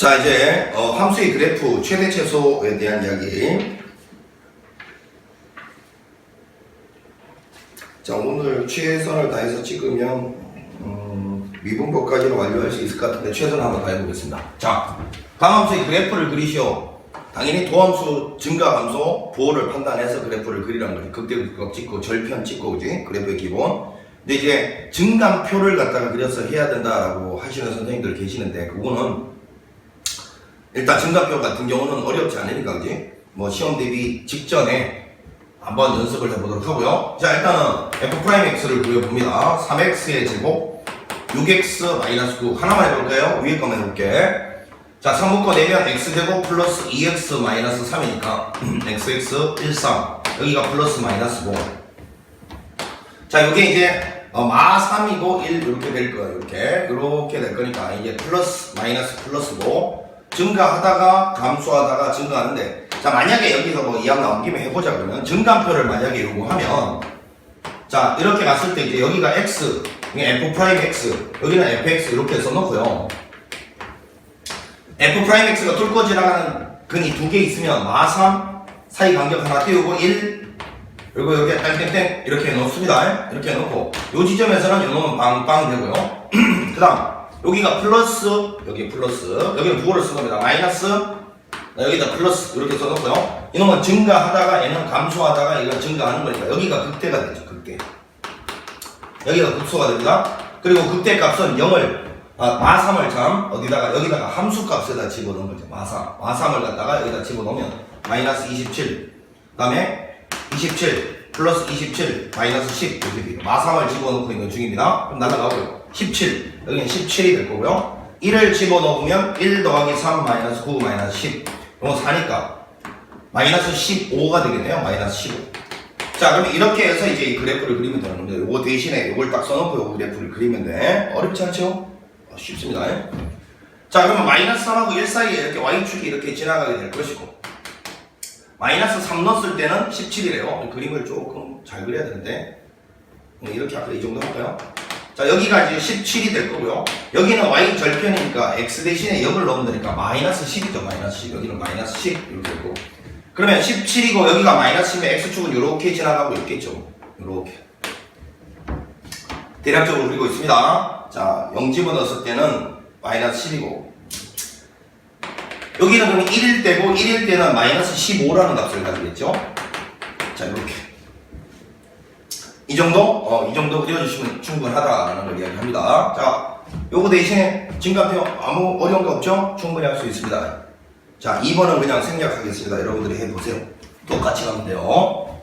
자, 이제 함수의 그래프 최대 최소에 대한 이야기. 자, 오늘 최선을 다해서 찍으면 미분법까지는 완료할 수 있을 것 같은데 최선을 한번 다해보겠습니다. 자, 감함수의 그래프를 그리시오. 당연히 도함수 증가함수 보호를 판단해서 그래프를 그리라는 거지. 극대극 찍고 절편 찍고, 그지? 그래프의 기본. 근데 이제 증감표를 갖다가 그려서 해야 된다라고 하시는 선생님들 계시는데, 그거는 일단 증감표 같은 경우는 어렵지 않으니까, 그지? 뭐 시험 대비 직전에 한번 연습을 해보도록 하고요. 자, 일단은 f'x를 그려봅니다. 3x의 제곱 6x-9 하나만 해볼까요? 위에 거만 해볼게. 자, 3 묶어 내면 x제곱 플러스 2x-3이니까 xx 13, 여기가 플러스 마이너스 5. 자, 이게 이제 마3이고 1 이렇게 될 거예요. 이렇게 될 거니까 이제 플러스 마이너스 플러스 5 증가하다가 감소하다가 증가하는데, 자, 만약에 여기서 뭐 이항 나온 김에 해보자. 그러면 증감표를 만약에 요구하면, 자, 이렇게 갔을 때 이제 여기가 x, f'x, 여기는 fx 이렇게 써놓고요. f'x가 뚫고 지나가는 근이 두 개 있으면 마3 사이 간격 하나 띄우고 1, 그리고 여기에 땡땡땡 이렇게 해놓습니다. 이렇게 해놓고 요 지점에서는 요놈은 빵빵 되고요. 그 다음 여기가 플러스, 여기 플러스, 여기는 부호를 쓴 겁니다. 마이너스, 여기다 플러스 이렇게 써놓고요. 이놈은 증가하다가 얘는 감소하다가 이건 증가하는 거니까 여기가 극대가 되죠. 극대. 여기가 극소가 됩니다. 그리고 극대 값은 0을 마3을 참 여기다가 함수 값에다 집어넣은 거죠. 마3을 갖다가 여기다 집어넣으면 마이너스 27, 그 다음에 27 플러스 27 마이너스 10 이렇게 돼요. 마3을 집어넣고 있는 중입니다. 그럼 날아가고요. 17, 여기는 17이 될 거고요. 1을 집어넣으면 1 더하기 3 마이너스 9 마이너스 10, 이건 4니까 마이너스 15가 되겠네요. 마이너스 15. 자, 그러면 이렇게 해서 이제 이 그래프를 그리면 되는 겁니다. 요거 대신에 요걸 딱 써놓고 요 그래프를 그리면 돼. 어렵지 않죠? 쉽습니다. 자, 그러면 마이너스 3하고 1 사이에 이렇게 y축이 이렇게 지나가게 될 것이고, 마이너스 3 넣었을 때는 17이래요. 그림을 조금 잘 그려야 되는데, 이렇게 아까 이 정도 할까요? 자, 여기가 이제 17이 될 거고요. 여기는 y 절편이니까 x 대신에 0을 넣으면 되니까 마이너스 10이죠. 마이너스 10. 여기는 마이너스 10 이렇게 되고, 그러면 17이고 여기가 마이너스 10이면 x축은 이렇게 지나가고 있겠죠. 이렇게 대략적으로 그리고 있습니다. 자, 0 집어넣었을 때는 마이너스 10이고, 여기는 그러면 1일 때고 1일 때는 마이너스 15라는 값을 가지겠죠. 자, 이렇게 이 정도 그려주시면 충분하다라는 걸 이야기합니다. 자, 요거 대신에 증감표 아무 어려운 거 없죠? 충분히 할 수 있습니다. 자, 2번은 그냥 생략하겠습니다. 여러분들이 해보세요. 똑같이 가면 돼요.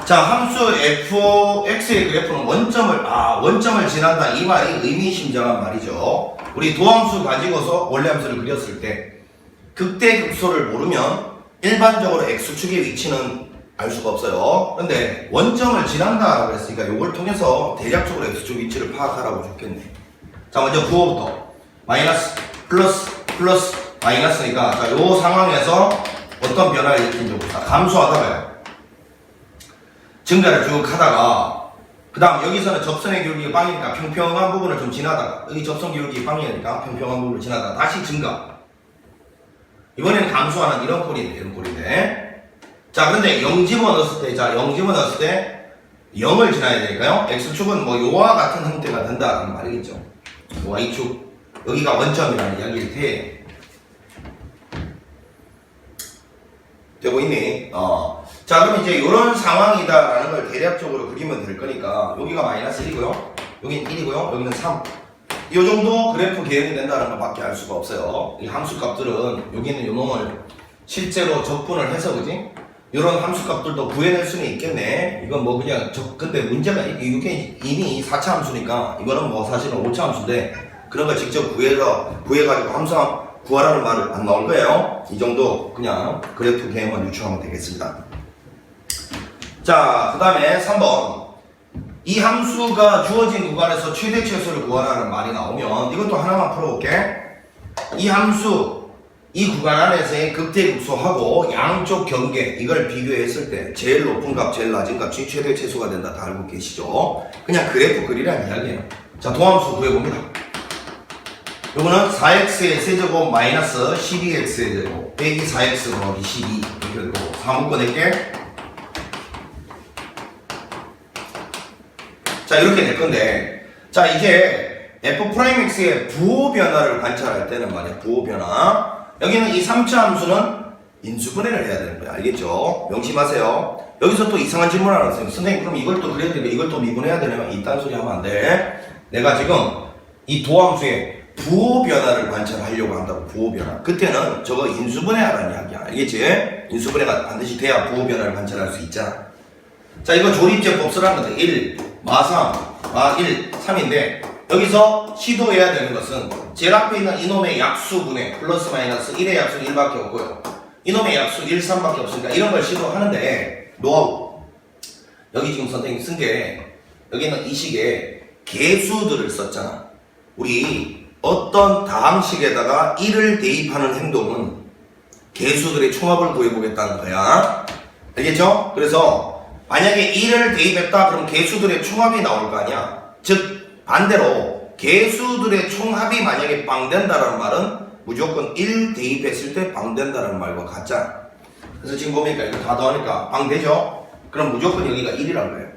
자, 함수 fx의 그래프는 원점을 지난다. 이 말이 의미심장한 말이죠. 우리 도함수 가지고서 원래함수를 그렸을 때 극대극소를 모르면 일반적으로 x축의 위치는 알 수가 없어요. 그런데 원점을 지난다라고 했으니까 이걸 통해서 대략적으로 x축 위치를 파악하라고 줬겠네. 자, 먼저 부호부터 마이너스 플러스 마이너스니까, 자, 요 상황에서 어떤 변화를 일으킨지 봅시다. 감소하다가요, 증가를 쭉 하다가, 그 다음 여기서는 접선의 기울기가 빵이니까 평평한 부분을 좀 지나다가, 여기 접선 기울기 빵이니까 평평한 부분을 지나다가 다시 증가. 이번에는 감소하는 이런 꼴인데. 자, 그런데 0 집어넣었을 때, 자, 0 집어넣었을 때 0을 지나야 되니까요. x축은 뭐 요와 같은 형태가 된다는 말이겠죠. y축, 여기가 원점이라는 이야기일 테. 되고 있니? 자, 그럼 이제 이런 상황이다라는 걸 대략적으로 그리면 될 거니까, 여기가 마이너스 1이고요, 여기는 1이고요, 여기는 3. 이 정도 그래프 개형이 된다는 것밖에 알 수가 없어요. 이 함수 값들은 여기는 요 놈을 실제로 적분을 해서, 그지? 이런 함수 값들도 구해낼 수는 있겠네. 이건 뭐 그냥 근데 문제가 이게 이미 4차 함수니까 이거는 뭐 사실은 5차 함수인데, 그런 걸 직접 구해가지고 함수 구하라는 말은 안 나올 거예요. 이 정도 그냥 그래프 개형만 유추하면 되겠습니다. 자, 그 다음에 3번. 이 함수가 주어진 구간에서 최대 최소를 구하라는 말이 나오면 이것도 하나만 풀어볼게. 이 함수, 이 구간 안에서의 극대극소하고 양쪽 경계, 이걸 비교했을 때 제일 높은 값, 제일 낮은 값이 최대 최소가 된다. 다 알고 계시죠? 그냥 그래프 그리라는 이야기예요. 자, 도함수 구해봅니다. 요거는 4x의 세제곱 마이너스 12x의 제곱 빼기 4x 더하기 12 이렇게 되고 4 묶어낼게. 자 이렇게 될 건데, 자 이제 f'x의 부호 변화를 관찰할 때는 말이야, 부호 변화. 여기는 이 3차 함수는 인수분해를 해야 되는 거야. 알겠죠? 명심하세요. 여기서 또 이상한 질문 하나 했어요. 선생님 그럼 이걸 또 그려야 되면 이걸 또 미분해야 되냐면 이딴 소리 하면 안 돼. 내가 지금 이 도함수의 부호 변화를 관찰하려고 한다고. 부호 변화. 그때는 저거 인수분해 하라는 이야기야. 알겠지? 인수분해가 반드시 돼야 부호 변화를 관찰할 수 있잖아. 자 이거 조립제법 쓰라는 건데 1, 마3, 마1, 3인데 여기서 시도해야 되는 것은 제일 앞에 있는 이놈의 약수분해 플러스 마이너스 1의 약수는 1밖에 없고요. 이놈의 약수 1, 3밖에 없으니까 이런 걸 시도하는데 노하우. 여기 지금 선생님이 쓴 게 여기는 이 식에 개수들을 썼잖아. 우리 어떤 다항식에다가 1을 대입하는 행동은 개수들의 총합을 구해보겠다는 거야. 알겠죠? 그래서 만약에 1을 대입했다 그럼 개수들의 총합이 나올 거 아니야. 즉 반대로 개수들의 총합이 만약에 빵된다는 말은 무조건 1 대입했을 때 빵된다는 말과 같잖아. 그래서 지금 보니까 이거 다 더하니까 빵되죠? 그럼 무조건 여기가 1이란 거예요.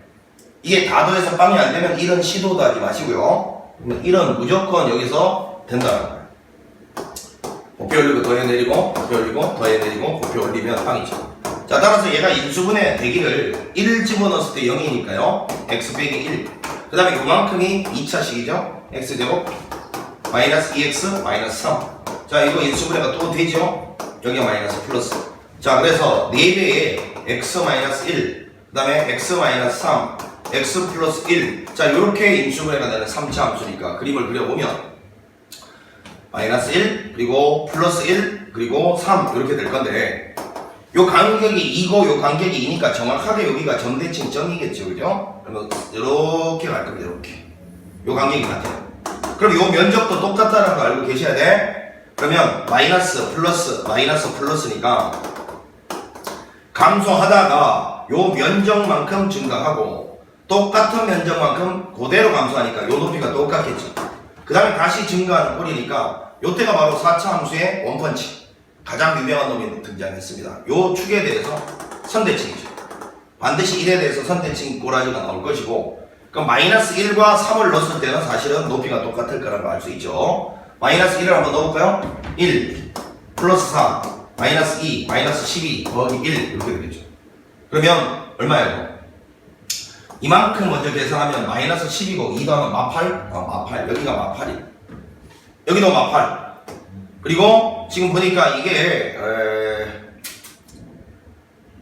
이게 다 더해서 빵이 안 되면 1은 시도도 하지 마시고요. 1은 무조건 여기서 된다는 거예요. 곱표 올리고 더해내리고 곱표 올리고 더해내리고 곱표 올리면 빵이죠. 자 따라서 얘가 인수분해 되기를 1 집어넣었을 때 0이니까요 x 빼기 1. 그 다음에 그만큼이 2차식이죠. x제곱 마이너스 2x 마이너스 3. 자 이거 인수분해가 또 되죠. 여기가 마이너스 플러스. 자 그래서 4배에 x 마이너스 1 그 다음에 x 마이너스 3 x 플러스 1. 자 이렇게 인수분해가 되는 3차 함수니까 그림을 그려보면 마이너스 1 그리고 플러스 1 그리고 3 이렇게 될 건데 요 간격이 2고 요 간격이 2니까 정확하게 여기가 점대칭 점이겠죠. 그죠? 그러면 이렇게 갈 겁니다. 이렇게 요 간격이 같아요. 그럼 요 면적도 똑같다는 거 알고 계셔야 돼. 그러면 마이너스 플러스니까 감소하다가 요 면적만큼 증가하고 똑같은 면적만큼 그대로 감소하니까 요 높이가 똑같겠죠. 그 다음에 다시 증가하는 꼴이니까 요때가 바로 4차 함수의 원펀치 가장 유명한 놈이 등장했습니다. 요 축에 대해서 선대칭이죠. 반드시 1에 대해서 선대칭 꼬라지가 나올 것이고 그럼 마이너스 1과 3을 넣었을 때는 사실은 높이가 똑같을 거라고 알 수 있죠. 마이너스 1을 한번 넣어볼까요? 1 플러스 4 마이너스 2 마이너스 12 더하기 1 이렇게 되겠죠. 그러면 얼마예요? 이만큼 먼저 계산하면 마이너스 10이고 2 더하면 마8? 마8 여기가 마8이 여기도 마8 그리고 지금 보니까 이게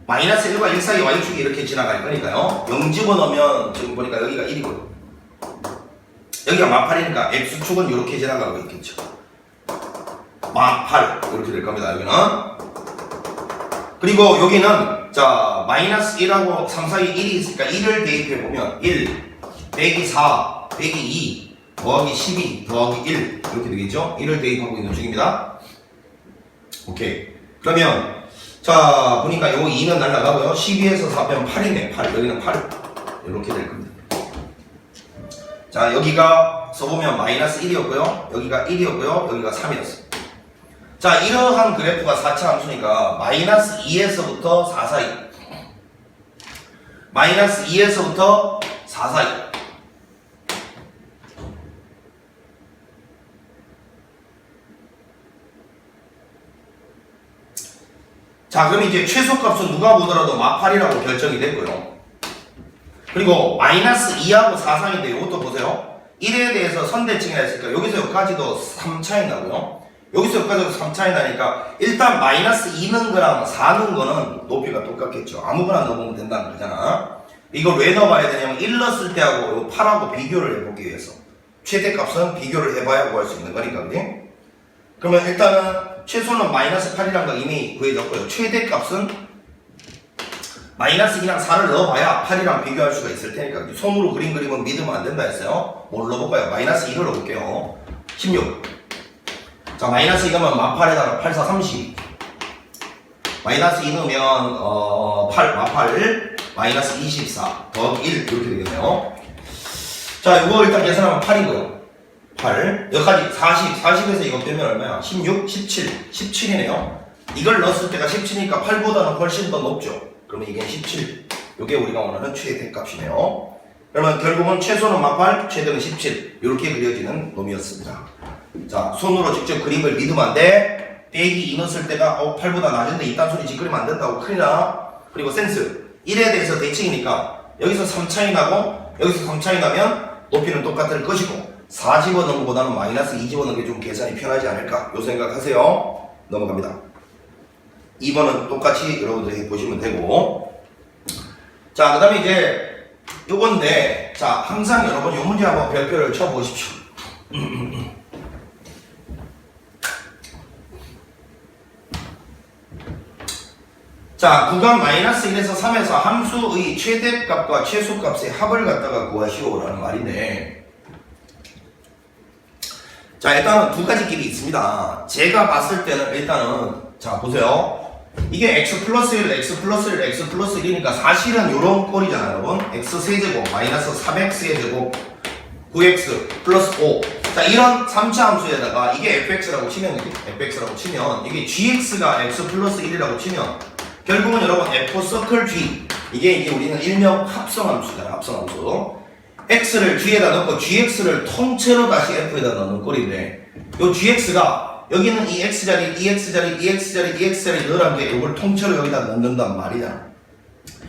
마이너스 1과 1 사이 y축이 이렇게 지나갈 거니까요 0 집어넣으면 지금 보니까 여기가 1이고 여기가 마8이니까 x축은 이렇게 지나가고 있겠죠. 마8 이렇게 될 겁니다. 여기는 그리고 여기는 자 마이너스 1하고 3 사이 1이 있으니까 1을 대입해보면 1 빼기 4 빼기 2 더하기 12 더하기 1 이렇게 되겠죠. 1을 대입하고 있는 중입니다. 오케이. 그러면 자 보니까 요 2는 날라가고요 12에서 4 빼면 8이네. 8 여기는 8 이렇게 될 겁니다. 자 여기가 써보면 마이너스 1이었고요 여기가 1이었고요 여기가 3이었어요. 자 이러한 그래프가 4차 함수니까 마이너스 2에서부터 4 사이 마이너스 2에서부터 4 사이 자 그럼 이제 최소값은 누가 보더라도 마8이라고 결정이 됐고요. 그리고 마이너스 2하고 4 사이인데 이것도 보세요. 1에 대해서 선대칭이라 했으니까 여기서 여기까지도 3 차이 나고요. 여기서 여기까지도 3 차이 나니까 일단 마이너스 2는 거랑 4 는 거는 높이가 똑같겠죠. 아무거나 넣어보면 된다는 거잖아. 이걸 왜 넣어봐야 되냐면 1 넣었을 때하고 8하고 비교를 해보기 위해서 최대값은 비교를 해봐야 구할 수 있는 거니까 그지? 그러면 일단은 최소는 마이너스 8이란 거 이미 구해졌고요. 최대값은 마이너스 2랑 4를 넣어봐야 8이랑 비교할 수가 있을 테니까 손으로 그림 그리면 믿으면 안 된다 했어요. 뭘 넣어볼까요? 마이너스 2를 넣어볼게요. 16 자 마이너스 2 넣으면 마8에다가 8, 4, 30 마이너스 2 넣으면 8, 마8 마이너스 24 더하기 1 이렇게 되겠네요. 자 이거 일단 계산하면 8이고요 8 여기까지 40에서 이거 빼면 얼마야? 16, 17이네요. 이걸 넣었을 때가 17이니까 8보다는 훨씬 더 높죠. 그러면 이게 17. 이게 우리가 원하는 최대값이네요. 그러면 결국은 최소는 18, 최대는 17 이렇게 그려지는 놈이었습니다. 자, 손으로 직접 그림을 믿으면 안 돼. 빼기 2 넣었을 때가 8보다 낮은데 이딴 소리 짓거리면 안 된다고 큰일 나. 그리고 센스 1에 대해서 대칭이니까 여기서 3 차이 나고 여기서 3 차이 나면 높이는 똑같을 것이고 4 집어넣은 것보다는 마이너스 2 집어넣은 게 좀 계산이 편하지 않을까 요 생각하세요. 넘어갑니다. 2번은 똑같이 여러분들이 해보시면 되고, 자, 그 다음에 이제 요건데, 자, 항상 여러분 요 문제 한번 별표를 쳐보십시오. 자, 구간 마이너스 1에서 3에서 함수의 최대값과 최소값의 합을 갖다가 구하시오라는 말인데, 자, 일단은 두 가지 길이 있습니다. 제가 봤을 때는 일단은, 자, 보세요. 이게 x 플러스 1, x 플러스 1, x 플러스 1이니까 사실은 요런 꼴이잖아요, 여러분. x 세제곱 마이너스 3x의 제곱 9x 플러스 5. 자, 이런 3차 함수에다가 이게 fx라고 치면 이게 gx가 x 플러스 1이라고 치면 결국은 여러분 f 서클 g 이게 이제 우리는 일명 합성함수잖아요. 합성함수. x를 g에다 넣고 gx를 통째로 다시 f에다 넣는 꼴인데 요 gx가 여기는 이 x자리, 이 x자리, 이 x자리, 이 x자리 넣으란 게 이걸 통째로 여기다 넣는단 말이야.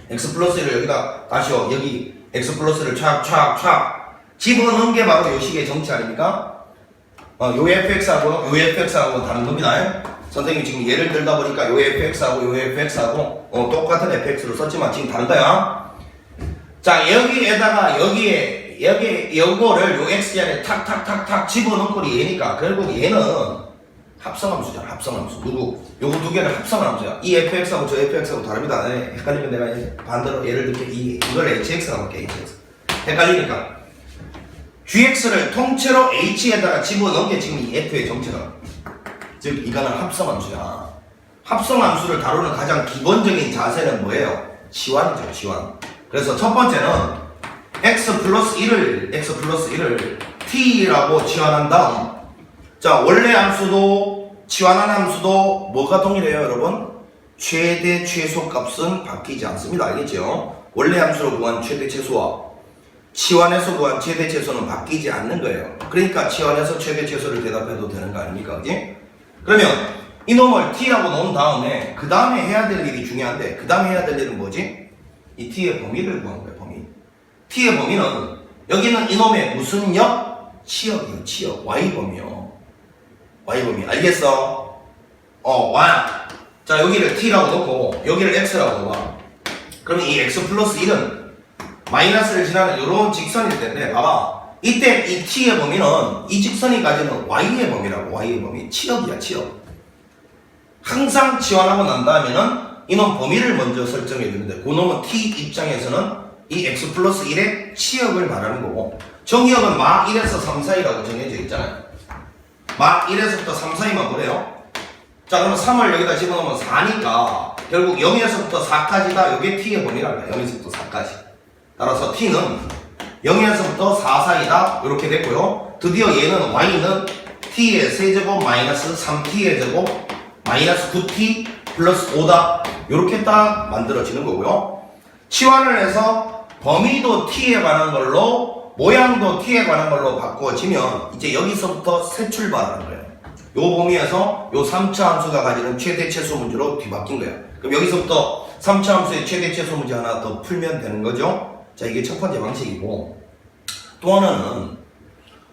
x 플러스 1을 여기다 다시요. 여기 x 플러스를 촥촥촥 집어넣은 게 바로 요 식의 정치 아닙니까? 요 fx하고 요 fx하고 다른 겁니다. 선생님이 지금 예를 들다 보니까 요 fx하고 요 fx하고 똑같은 fx로 썼지만 지금 다른 거야. 자, 여기에다가 여기에 요거를 요 x자리에 탁탁탁탁 집어넣은 꼴이 얘니까 결국 얘는 합성함수잖아. 합성함수. 요거 두 개를 합성함수야. 이 fx하고 저 fx하고 다릅니다. 네, 헷갈리면 내가 반대로 예를 들게 이걸 hx라고 할게. hx. 헷갈리니까 gx를 통째로 h에다가 집어넣은 게 지금 이 f의 정체다. 즉 이거는 합성함수야. 합성함수를 다루는 가장 기본적인 자세는 뭐예요? 치환이죠. 치환. 그래서 첫 번째는 x 플러스 1을 t라고 치환한 다음, 자, 원래 함수도 치환한 함수도 뭐가 동일해요, 여러분? 최대 최소 값은 바뀌지 않습니다. 알겠죠? 원래 함수로 구한 최대 최소와 치환해서 구한 최대 최소는 바뀌지 않는 거예요. 그러니까 치환해서 최대 최소를 대답해도 되는 거 아닙니까? 그지? 그러면 이놈을 t라고 놓은 다음에 그 다음에 해야 될 일이 중요한데 그 다음에 해야 될 일은 뭐지? 이 t의 범위를 구하는 거예요. 범위. t의 범위는 여기는 이놈의 무슨 역? 치역이요. 치역. y범위요. y범위. 알겠어? y. 자, 여기를 t라고 놓고 여기를 x라고 놓아. 그러면 이 x 플러스 1은 마이너스를 지나는 이런 직선일 텐데 봐봐. 이때 이 t의 범위는 이 직선이 가지는 y의 범위라고. y의 범위. 치역이야. 치역. 항상 치환하고 난 다음에는 이놈 범위를 먼저 설정해 주는데 그놈은 t 입장에서는 이 x 플러스 1의 치역을 말하는 거고 정의역은 마 1에서 3 사이라고 정해져 있잖아요. 마 1에서부터 3 사이만 보래요. 자, 그러면 3을 여기다 집어넣으면 4니까 결국 0에서부터 4까지가 이게 t의 범위랄까. 0에서부터 4까지. 따라서 t는 0에서부터 4 사이다. 이렇게 됐고요. 드디어 얘는 y는 t의 세제곱 마이너스 3t의 제곱 마이너스 9t 플러스 5다. 이렇게 딱 만들어지는 거고요. 치환을 해서 범위도 t에 관한 걸로 모양도 t에 관한 걸로 바꿔지면 이제 여기서부터 새 출발하는 거예요. 요 범위에서 요 3차 함수가 가지는 최대 최소 문제로 뒤바뀐 거예요. 그럼 여기서부터 3차 함수의 최대 최소 문제 하나 더 풀면 되는 거죠. 자, 이게 첫 번째 방식이고 또 하나는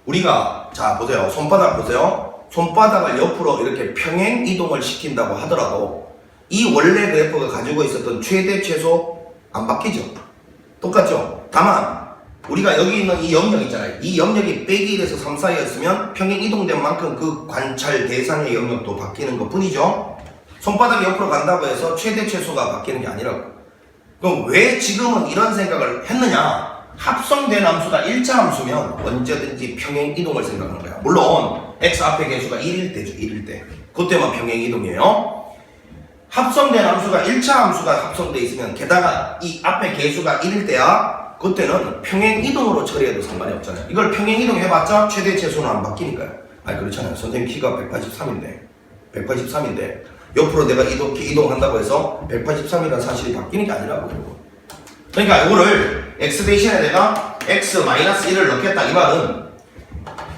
우리가 자 보세요. 손바닥 보세요. 손바닥을 옆으로 이렇게 평행 이동을 시킨다고 하더라도 이 원래 그래프가 가지고 있었던 최대 최소 안 바뀌죠. 똑같죠. 다만 우리가 여기 있는 이 영역 있잖아요. 이 영역이 빼기 1에서 3 사이였으면 평행 이동된 만큼 그 관찰 대상의 영역도 바뀌는 것 뿐이죠. 손바닥이 옆으로 간다고 해서 최대 최소가 바뀌는 게 아니라고. 그럼 왜 지금은 이런 생각을 했느냐? 합성된 함수가 1차 함수면 언제든지 평행 이동을 생각하는 거야. 물론 x 앞에 개수가 1일 때죠. 1일 때. 그때만 평행 이동이에요. 합성된 함수가 1차 함수가 합성돼 있으면 게다가 이 앞에 개수가 1일 때야 그때는 평행 이동으로 처리해도 상관이 없잖아요. 이걸 평행 이동 해봤자 최대 최소는 안 바뀌니까요. 아니 그렇잖아요. 선생님 키가 183인데 옆으로 내가 이동한다고 해서 183이라는 사실이 바뀌는 게 아니라고요. 그러니까 이거를 x 대신에 내가 x-1을 넣겠다 이 말은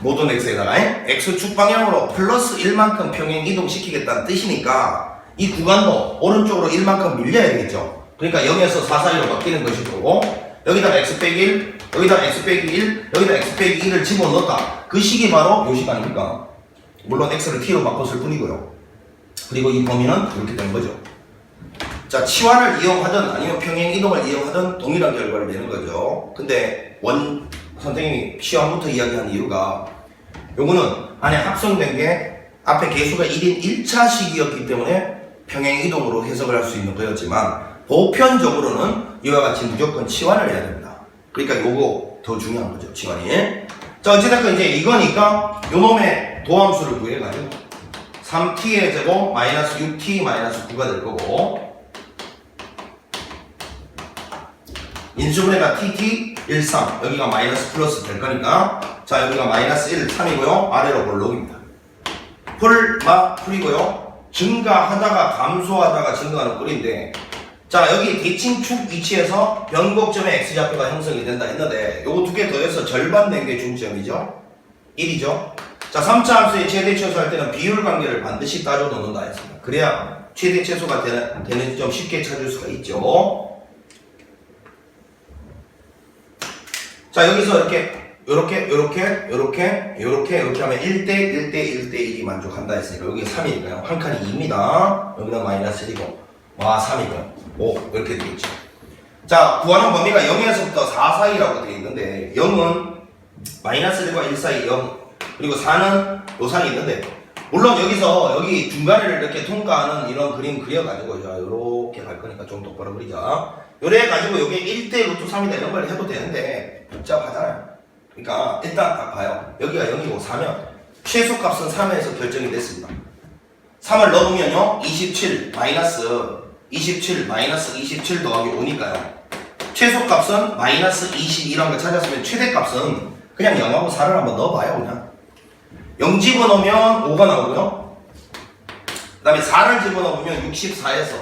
모든 x에다가 x축 방향으로 플러스 1만큼 평행 이동시키겠다는 뜻이니까 이 구간도 오른쪽으로 1만큼 밀려야 되겠죠. 그러니까 0에서 4 사이로 바뀌는 것일 거고 여기다가 x 빼기 1, 여기다가 x 빼기 1, 여기다 x 빼기 1을 집어넣었다. 그 식이 바로 이 식 아닙니까? 물론 x를 t로 바꿨을 뿐이고요. 그리고 이 범위는 이렇게 된 거죠. 자, 치환을 이용하든 아니면 평행 이동을 이용하든 동일한 결과를 내는 거죠. 근데 선생님이 시험부터 이야기한 이유가 요거는 안에 합성된 게 앞에 개수가 1인 1차 식이었기 때문에 평행 이동으로 해석을 할 수 있는 거였지만 보편적으로는 이와 같이 무조건 치환을 해야 됩니다. 그러니까 요거 더 중요한 거죠, 치환이. 자, 어찌됐건 이제 이거니까 요 놈의 도함수를 구해가지고 3t의 제곱 마이너스 6t 마이너스 9가 될 거고 인수분해가 tt 1, 3 여기가 마이너스 플러스 될 거니까 자 여기가 마이너스 1, 3이고요 아래로 볼록입니다. 풀이고요 증가하다가 감소하다가 증가하는 꼴인데 자 여기 대칭축 위치에서 변곡점의 x좌표가 형성이 된다 했는데 요거 두 개 더해서 절반 낸 게 중점이죠. 1이죠. 자 3차 함수의 최대 최소 할 때는 비율 관계를 반드시 따져 놓는다 했습니다. 그래야 최대 최소가 되는 점 쉽게 찾을 수가 있죠. 자 여기서 요렇게 하면 1대 1대 1대 1이 만족한다 했으니까 여기 3이니까요. 한 칸이 2입니다. 여기는 마이너스 1이고 와 3이고요. 5 이렇게 되겠죠. 자 구하는 범위가 0에서부터 4 사이라고 되어 있는데 0은 마이너스 1과 1 사이 0 그리고 4는 요상이 있는데 물론 여기 중간을 이렇게 통과하는 이런 그림 그려가지고 자 요렇게 갈 거니까 좀 똑바로 그리자. 요래 가지고 요게 1대 루트 3이다 이런 걸 해도 되는데 복잡하잖아요. 그러니까 일단 딱 봐요. 여기가 0이고 4면 최소값은 3에서 결정이 됐습니다. 3을 넣으면요 27 마이너스 27 더하기 5니까요 최소값은 마이너스 22라는 걸 찾았으면 최대값은 그냥 0하고 4를 한번 넣어봐요. 그냥 0 집어넣으면 5가 나오고요 그 다음에 4를 집어넣으면 64에서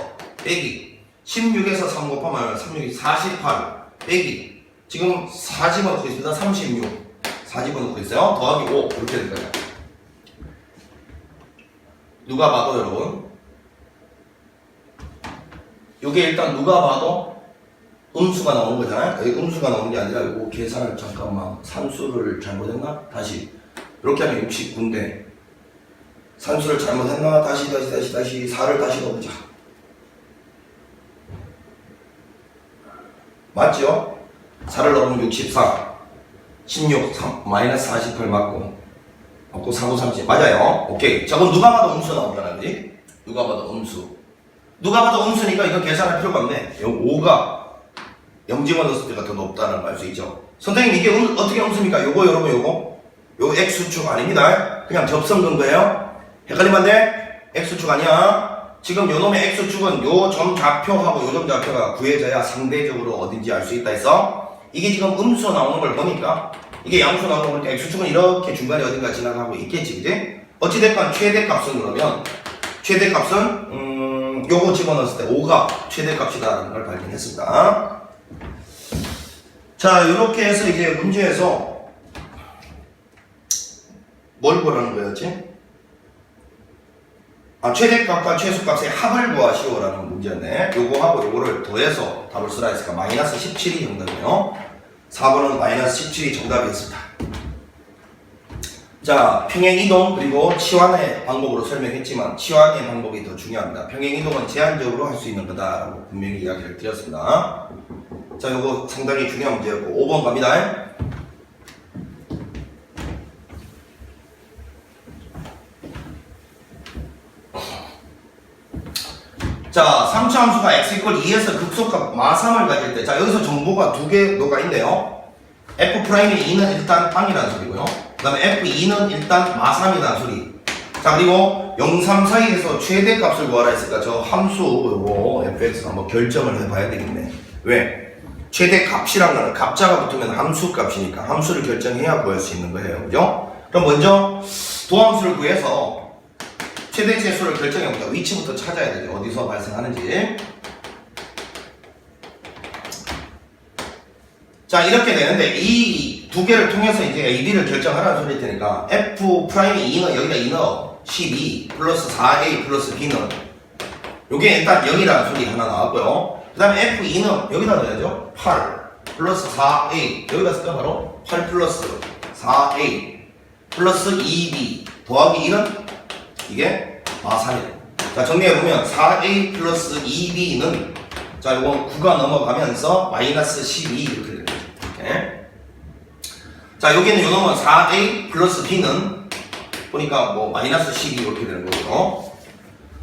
빼기 16에서 3 곱하면 36이 48 빼기 지금 4 집어넣고 있습니다. 36 4 집어넣고 있어요. 더하기 5 이렇게 될 거예요. 누가 봐도 여러분 요게 일단 누가 봐도 음수가 나오는 거잖아요. 여기 음수가 나오는 게 아니라 이거 계산을 잠깐만 산수를 잘못했나? 다시 이렇게 하면 69인데 산수를 잘못했나? 다시 4를 다시 넣어보자. 맞죠? 4를 넣으면 64 16 마이너스 48 맞고 49 30 맞아요. 오케이. 자 그럼 누가 봐도 음수 나온다는 거지? 누가 봐도 음수니까 이거 계산할 필요가 없네. 5가 0 집어넣었을 때가 더 높다는 걸 알 수 있죠. 선생님 이게 어떻게 음수입니까? 요거 여러분 요거 x축 아닙니다. 그냥 접선 근거예요. 헷갈리면 안 돼? x축 아니야. 지금 요놈의 x축은 요 점 좌표하고 요 점 좌표가 구해져야 상대적으로 어딘지 알 수 있다 했어. 이게 지금 음수 나오는 걸 보니까 이게 양수 나오는 걸 보니까 x축은 이렇게 중간에 어딘가 지나가고 있겠지 그지? 어찌됐건 최대값은 그러면 최대값은 요거 집어넣었을 때 5가 최대값이다라는 걸 발견했습니다. 자 이렇게 해서 이제 문제에서 뭘 구하라는 거였지? 최대값과 최소값의 합을 구하시오라는 문제였네. 요거하고 요거를 더해서 답을 쓰라 했으니까 마이너스 17이 정답이에요. 4번은 마이너스 17이 정답이었습니다. 자, 평행이동 그리고 치환의 방법으로 설명했지만 치환의 방법이 더 중요합니다. 평행이동은 제한적으로 할 수 있는 거다라고 분명히 이야기를 드렸습니다. 자, 요거 상당히 중요한 문제였고 5번 갑니다. 자, 3차 함수가 x 2에서 극소값 마3을 가질 때, 자, 여기서 정보가 두 개가 있네요. F'의 2는 일단 빵이라는 소리고요. 그 다음에 F2는 일단 마3이라는 소리. 자, 그리고 0, 3 사이에서 최대값을 구하라 했으니까 저 함수 요거 fx 한번 결정을 해봐야 되겠네. 왜? 최대값이란 거는 값자가 붙으면 함수 값이니까 함수를 결정해야 구할 수 있는 거예요. 그죠? 그럼 먼저 도함수를 구해서 최대치수를 결정해보자. 위치부터 찾아야 되죠. 어디서 발생하는지. 자, 이렇게 되는데 이 두 개를 통해서 이제 AB를 결정하라는 소리일 테니까 F 프라임이 2는 여기다 2 넣어. 12 플러스 4A 플러스 B는 요게 일단 0이라는 소리 하나 나왔고요. 그 다음에 F2는 여기다 넣어야죠. 8 플러스 4A 여기다 쓸까 바로 8 플러스 4A 플러스 2B 더하기 1은 이게 3이에요. 자, 정리해보면 4A 플러스 2B는 자, 요건 9가 넘어가면서 마이너스 12 이렇게 되는 거죠. 이렇게. 자, 여기는 요 놈은 4A 플러스 B는 보니까 뭐 마이너스 12 이렇게 되는 거죠.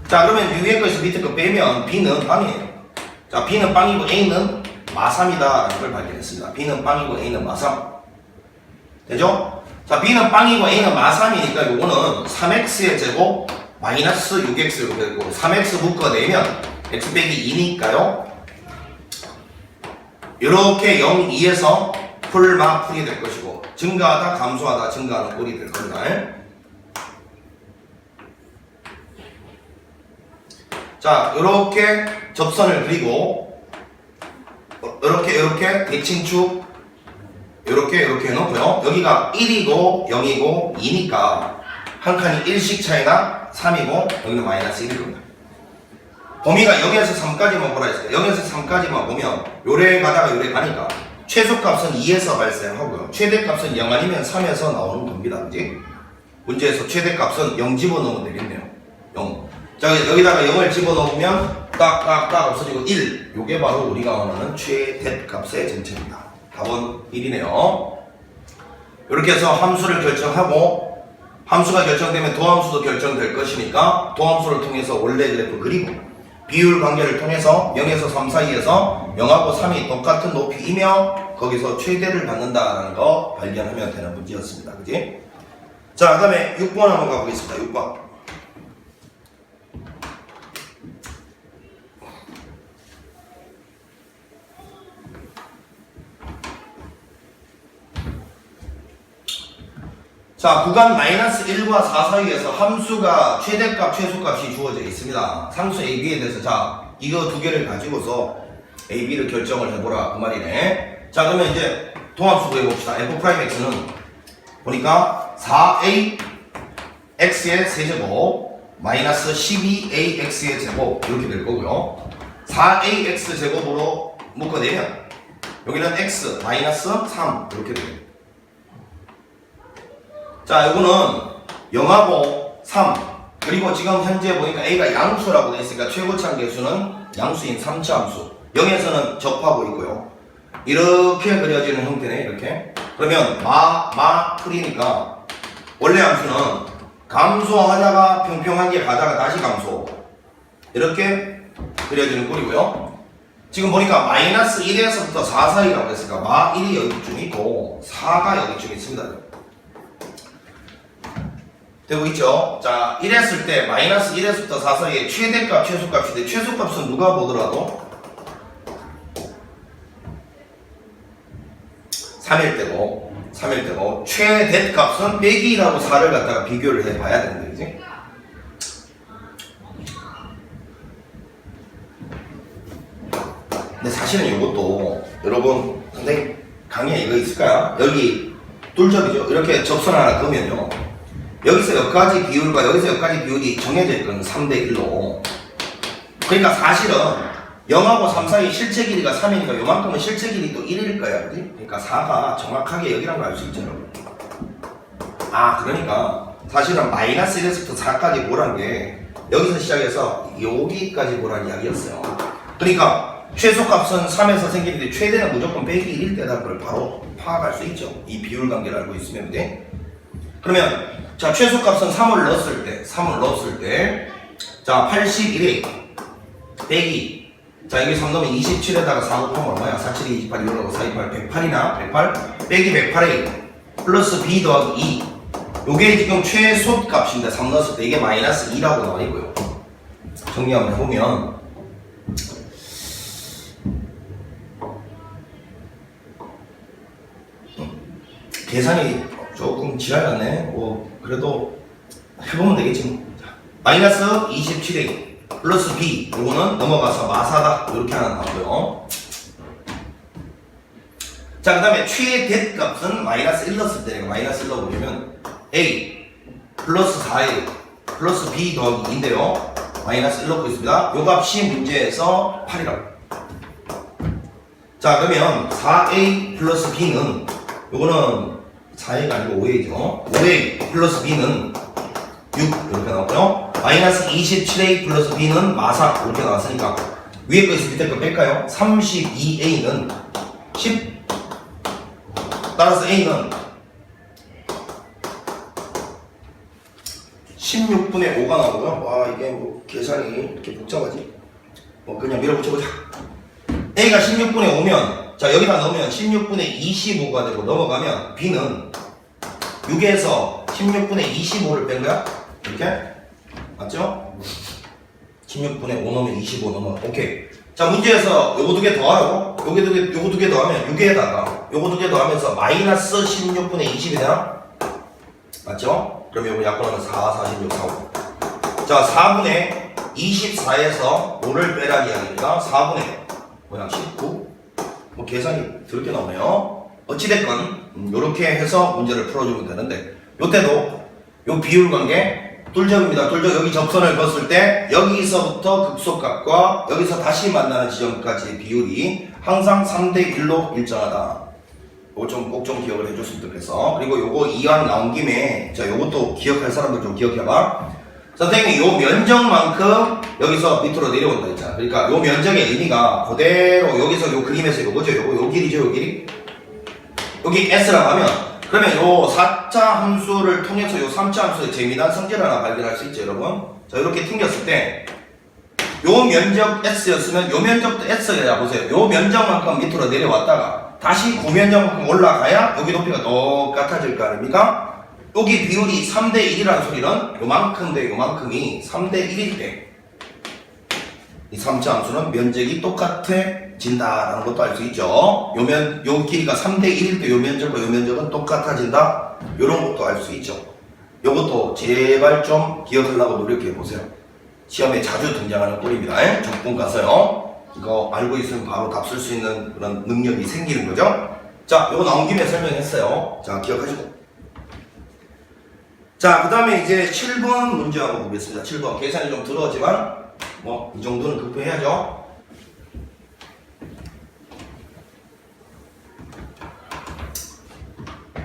자, 그러면 위에 거에서 밑에 거 빼면 B는 빵이에요. 자, B는 빵이고 A는 마삼이다라는 걸 발견했습니다. B는 빵이고 A는 마삼. 되죠? 자, B는 빵이고 A는 마삼이니까 요거는 3x의 제곱 마이너스 6x 이렇게 되고 3x 묶어내면 x 빼기 2니까요. 이렇게 0, 2에서 풀이 될 것이고 증가하다 감소하다 증가하는 꼴이 될 겁니다. 자, 이렇게 접선을 그리고 이렇게 대칭축 이렇게 해놓고요. 여기가 1이고 0이고 2니까 한 칸이 1씩 차이나 3이고 여기는 마이너스 1일 겁니다. 범위가 0에서 3까지만 보라 했어요. 0에서 3까지만 보면 요래 가다가 요래 가니까 최소값은 2에서 발생하고요. 최대값은 0 아니면 3에서 나오는 겁니다. 그지? 문제에서 최대값은 0 집어넣으면 되겠네요. 0. 자, 여기다가 0을 집어넣으면 딱딱딱 없어지고 1. 요게 바로 우리가 원하는 최대값의 전체입니다. 답은 1이네요. 이렇게 해서 함수를 결정하고 함수가 결정되면 도함수도 결정될 것이니까 도함수를 통해서 원래 그래프 그리고 비율 관계를 통해서 0에서 3 사이에서 0하고 3이 똑같은 높이이며 거기서 최대를 받는다라는 거 발견하면 되는 문제였습니다. 그지? 자, 그 다음에 6번 한번 가보겠습니다. 6번. 자, 구간 마이너스 1과 4 사이에서 함수가 최대값, 최소값이 주어져 있습니다. 상수 AB에 대해서 자, 이거 두 개를 가지고서 AB를 결정을 해보라 그 말이네. 자, 그러면 이제 도함수 구해봅시다. F'X는 보니까 4A X의 세제곱 마이너스 12AX의 제곱 이렇게 될 거고요. 4AX 제곱으로 묶어내면 여기는 X 마이너스 3 이렇게 돼요. 자, 요거는 0하고 3 그리고 지금 현재 보니까 A가 양수라고 되어 있으니까 최고차항 계수는 양수인 3차 함수 0에서는 접하고 있고요. 이렇게 그려지는 형태네. 이렇게 그러면 풀이니까 원래 함수는 감소하다가 평평하게 가다가 다시 감소 이렇게 그려지는 꼴이고요. 지금 보니까 마이너스 1에서부터 4 사이라고 했으니까 1이 여기쯤 있고 4가 여기쯤 있습니다. 되고 있죠? 자, 1했을 때 마이너스 1에서부터 4 사이에 최대값, 최소값인데 최소값은 누가 보더라도 3일 때고 최대값은 빼기라고 4를 갖다가 비교를 해봐야 되는데, 그지? 근데 사실은 이것도 여러분 선생님 강의에 이거 있을까요? 여기 뚫접이죠? 이렇게 접선 하나 그으면요 여기서 여기까지 비율과 여기서 여기까지 비율이 정해져 있거든요. 3대 1로. 그러니까 사실은 0하고 3 사이 실체 길이가 3이니까 요만큼은 실체 길이도 1일 거야. 그지? 그러니까 4가 정확하게 여기란 걸 알 수 있죠. 아, 그러니까 사실은 마이너스 1에서부터 4까지 보란 게 여기서 시작해서 여기까지 보란 이야기였어요. 그러니까 최소값은 3에서 생기는데 최대는 무조건 빼기 1일 때라는 걸 바로 파악할 수 있죠. 이 비율 관계를 알고 있으면 돼. 그러면 자, 최소값은 3을 넣었을 때 자, 81에 빼기 자, 이게 3 넣으면 27에다가 4 곱하면 얼마야? 4, 7, 28, 6, 4, 28, 108이나 108 빼기 108에 플러스 B 더하기 2 요게 지금 최소 값입니다. 3 넣었을 때 이게 마이너스 2라고 나와 있고요. 정리 한번 해보면 계산이 조금 지랄 같네. 뭐 그래도 해보면 되겠지 뭐. 마이너스 27A 플러스 B 요거는 넘어가서 마사다 이렇게 하나 나오고요. 자, 그 다음에 최대 값은 마이너스 1 넣었을 때 마이너스 1 넣어보려면 A 플러스 4A 플러스 B 더하기 2인데요. 마이너스 1 넣고 있습니다. 요 값이 문제에서 8이라고. 자, 그러면 4A 플러스 B는 요거는 4A가 아니고 5A죠. 5A 플러스 B는 6 이렇게 나왔고요. 마이너스 27A 플러스 B는 마사 이렇게 나왔으니까 위에 거 있으면 밑에 거 뺄까요? 32A는 10 따라서 A는 16분의 5가 나오고요. 와, 이게 뭐 계산이 이렇게 복잡하지? 뭐 그냥 밀어붙여보자. A가 16분의 5면 자, 여기다 넣으면 16분의 25가 되고 넘어가면 B는 6에서 16분의 25를 뺀 거야? 이렇게? 맞죠? 16분의 5 넣으면 25 넘어. 오케이. 자, 문제에서 요거 두 개 더하라고? 요거 두 개 더하면 6에다가 요거 두 개 더하면서 마이너스 16분의 20이 되나? 맞죠? 그럼 요거 약분하면 4, 46, 4, 5. 자, 4분의 24에서 5를 빼라는 이야기입니다. 4분의 뭐야 19? 뭐 계산이 더럽게 나오네요. 어찌됐건 요렇게 해서 문제를 풀어주면 되는데 요때도 요 비율 관계 뚫접입니다. 뚫접. 여기 접선을 그었을 때 여기서부터 극소값과 여기서 다시 만나는 지점까지의 비율이 항상 3대1로 일정하다. 요거 꼭 좀 기억을 해줬으면 좋겠어. 그리고 요거 이왕 나온 김에 자, 요것도 기억할 사람들 좀 기억해봐. 선생님이 요 면적만큼 여기서 밑으로 내려온다 했잖아. 그러니까 요 면적의 의미가 그대로 여기서 요 그림에서 요거죠. 요 길이죠. 요 길이. 여기 S라고 하면 그러면 요 4차 함수를 통해서 요 3차 함수의 재미난 성질을 하나 발견할 수 있죠, 여러분. 자, 이렇게 튕겼을 때 요 면적 S였으면 요 면적도 S야. 보세요. 요 면적만큼 밑으로 내려왔다가 다시 구면적만큼 올라가야 여기 높이가 똑같아질 거 아닙니까? 여기 비율이 3대1이라는 소리는 요만큼 대 요만큼이 3대1일 때 이 3차 함수는 면적이 똑같아진다라는 것도 알 수 있죠. 요 길이가 3대1일 때 요 면적과 요 면적은 똑같아진다. 요런 것도 알 수 있죠. 요것도 제발 좀 기억하려고 노력해 보세요. 시험에 자주 등장하는 꼴입니다. 적분 가서요. 이거 알고 있으면 바로 답 쓸 수 있는 그런 능력이 생기는 거죠. 자, 요거 나온 김에 설명했어요. 자, 기억하시고. 자, 그 다음에 이제 7번 문제 한번 보겠습니다. 7번. 계산이 좀 들어지만, 뭐, 이 정도는 극복해야죠.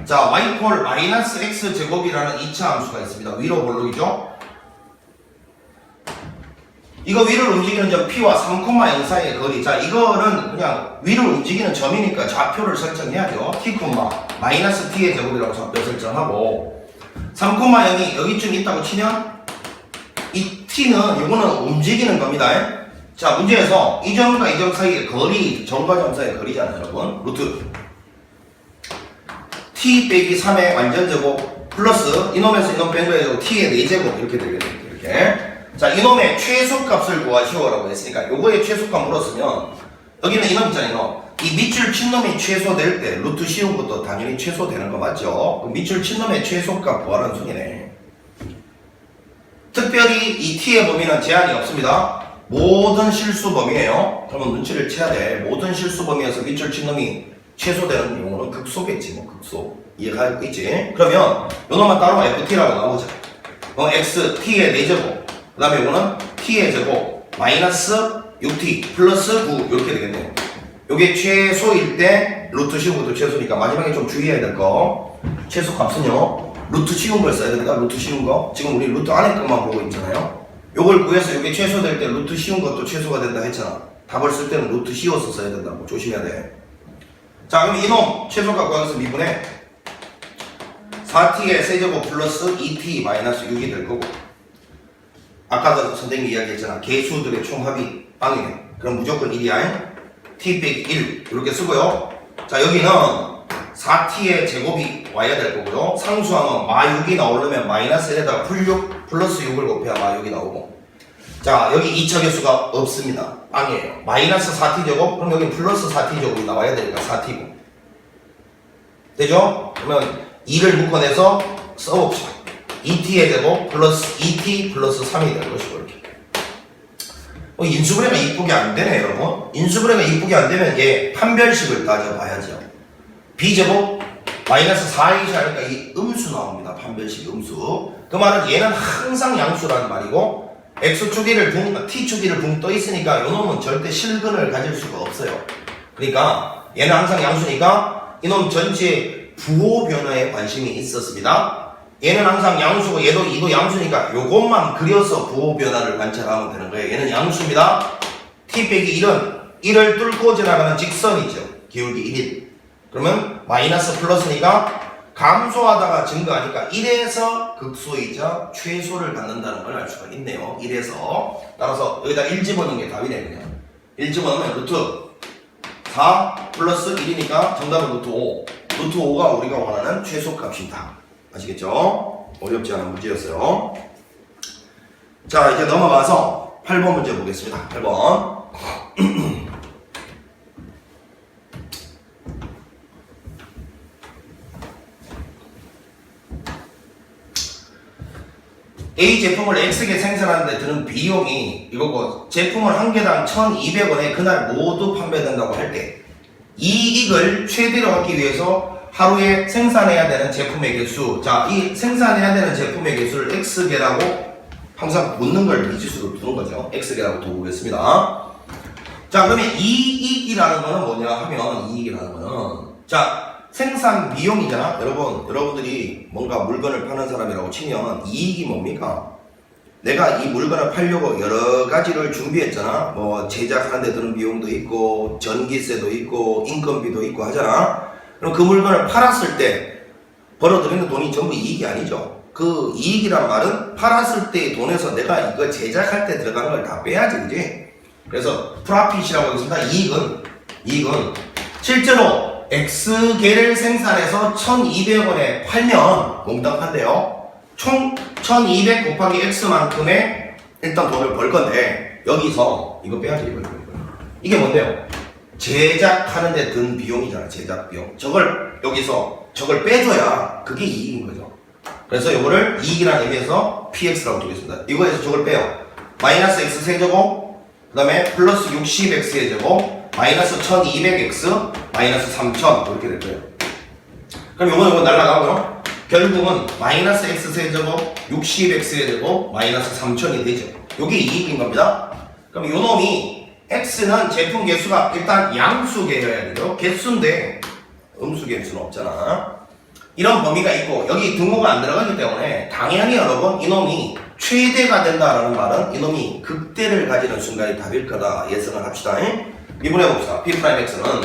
자, y 마이너스 x 제곱이라는 2차 함수가 있습니다. 위로 볼록이죠? 이거 위를 움직이는 점 P와 3,0 사이의 거리. 자, 이거는 그냥 위를 움직이는 점이니까 좌표를 설정해야죠. T, 마이너스 T의 제곱이라고 좌표 설정하고 3,0이 여기쯤 있다고 치면 이 T는 이거는 움직이는 겁니다. 자, 문제에서 이 점과 이 점 사이의 거리, 점과 점 사이의 거리잖아요, 여러분. 루트 T 빼기 3의 완전 제곱 플러스 이놈에서 이놈 뺀 거에 T의 4제곱 이렇게 되겠네요. 이렇게. 자, 이놈의 최소값을 구하시오라고 했으니까 요거의 최소값 물었으면 여기는 이놈 있잖아요. 이 밑줄 친 놈이 최소될 때 루트 씌운 것도 당연히 최소되는 거 맞죠? 밑줄 친 놈의 최소값 구하라는 소리네. 특별히 이 t의 범위는 제한이 없습니다. 모든 실수 범위예요. 그러면 눈치를 채야 돼. 모든 실수 범위에서 밑줄 친 놈이 최소되는 경우는 극소겠지, 뭐 극소. 이해가 있지? 그러면 요 놈만 따로 ft라고 나오자. x t의 4제곱. 그 다음에 이거는 t의 제곱 마이너스 6t 플러스 9 이렇게 되겠네요. 요게 최소일 때 루트 씌운 것도 최소니까 마지막에 좀 주의해야 될 거. 최소 값은요 루트 씌운 걸 써야 됩니다. 루트 씌운 거. 지금 우리 루트 안에 것만 보고 있잖아요. 요걸 구해서 요게 최소될 때 루트 씌운 것도 최소가 된다 했잖아. 답을 쓸 때는 루트 씌워서 써야 된다고 조심해야 돼. 자, 그럼 이놈 최소값 구하면서 미분해 4t의 세제곱 플러스 2t 마이너스 6이 될 거고, 아까도 선생님이 이야기했잖아. 개수들의 총합이 빵이네. 그럼 무조건 1이야. t 빼기 1 이렇게 쓰고요. 자, 여기는 4t의 제곱이 와야 될 거고요. 상수항은 마6이 나오려면 마이너스 1에다가 플러스 6을 곱해야 마6이 나오고. 자, 여기 2차 개수가 없습니다. 빵이에요. 마이너스 4t 제곱, 그럼 여기 플러스 4t 제곱이 나와야 되니까 4t고. 되죠? 그러면 2를 묶어내서 써봅시다. 2t의 제곱 플러스 2t 플러스 3이 될 것이고, 이렇게. 인수분해가 이쁘게 안 되네, 여러분. 인수분해가 이쁘게 안 되면 얘 판별식을 따져봐야죠. b제곱 마이너스 4이시 하니까 이 음수 나옵니다. 판별식 음수. 그 말은 얘는 항상 양수라는 말이고, x축이를 t축이를 붕 떠 있으니까 요놈은 절대 실근을 가질 수가 없어요. 그러니까 얘는 항상 양수니까 이놈 전체의 부호 변화에 관심이 있었습니다. 얘는 항상 양수고 얘도 이도 양수니까 요것만 그려서 부호 변화를 관찰하면 되는 거예요. 얘는 양수입니다. t 빼기 1은 1을 뚫고 지나가는 직선이죠. 기울기 1인. 그러면 마이너스 플러스니까 감소하다가 증가하니까 1에서 극소이자 최소를 갖는다는 걸 알 수가 있네요. 1에서. 따라서 여기다 1 집어넣는 게 답이네요. 그냥. 1 집어넣으면 루트 4 플러스 1이니까 정답은 루트 5. 루트 5가 우리가 원하는 최소값이다. 아시겠죠? 어렵지 않은 문제였어요. 자, 이제 넘어가서 8번 문제 보겠습니다. 8번. A 제품을 X개 생산하는데 드는 비용이 이거고, 제품을 한 개당 1,200원에 그날 모두 판매된다고 할 때 이익을 최대로 하기 위해서 하루에 생산해야 되는 제품의 개수. 자, 이 생산해야 되는 제품의 개수를 X개라고 항상 묻는 걸 미지수로 두는 거죠. X개라고 두고 보겠습니다. 자, 그러면 이익이라는 거는 뭐냐 하면, 이익이라는 거는, 자, 생산 비용이잖아. 여러분들이 뭔가 물건을 파는 사람이라고 치면 이익이 뭡니까? 내가 이 물건을 팔려고 여러 가지를 준비했잖아. 뭐 제작하는 데 드는 비용도 있고 전기세도 있고 인건비도 있고 하잖아. 그럼 그 물건을 팔았을 때 벌어들이는 돈이 전부 이익이 아니죠. 그 이익이란 말은 팔았을 때의 돈에서 내가 이거 제작할 때 들어간 걸 다 빼야지, 그지? 그래서 프라핏이라고 하겠습니다. 이익은 실제로 X개를 생산해서 1,200원에 팔면 몽땅한데요. 총 1,200 곱하기 X만큼의 일단 돈을 벌 건데, 여기서 이거 빼야지, 이거. 이게 뭔데요? 제작하는 데 든 비용이잖아, 제작 비용. 여기서 저걸 빼줘야 그게 이익인 거죠. 그래서 이거를 이익이라는 의미에서 PX라고 두겠습니다. 이거에서 저걸 빼요. 마이너스 X 세제곱, 그 다음에 플러스 60X의 제곱, 마이너스 1200X, 마이너스 3000 이렇게 될 거예요. 그럼 요건 날라가고요. 결국은 마이너스 X 세제곱, 60X의 제곱, 마이너스 3000이 되죠. 요게 이익인 겁니다. 그럼 요 놈이 X는 제품 개수가 일단 양수개여야 되죠. 개수인데 음수 개수는 없잖아. 이런 범위가 있고 여기 등호가 안 들어가기 때문에 당연히 여러분 이놈이 최대가 된다라는 말은 이놈이 극대를 가지는 순간이 답일 거다 예상을 합시다. 미분해봅시다. P'X는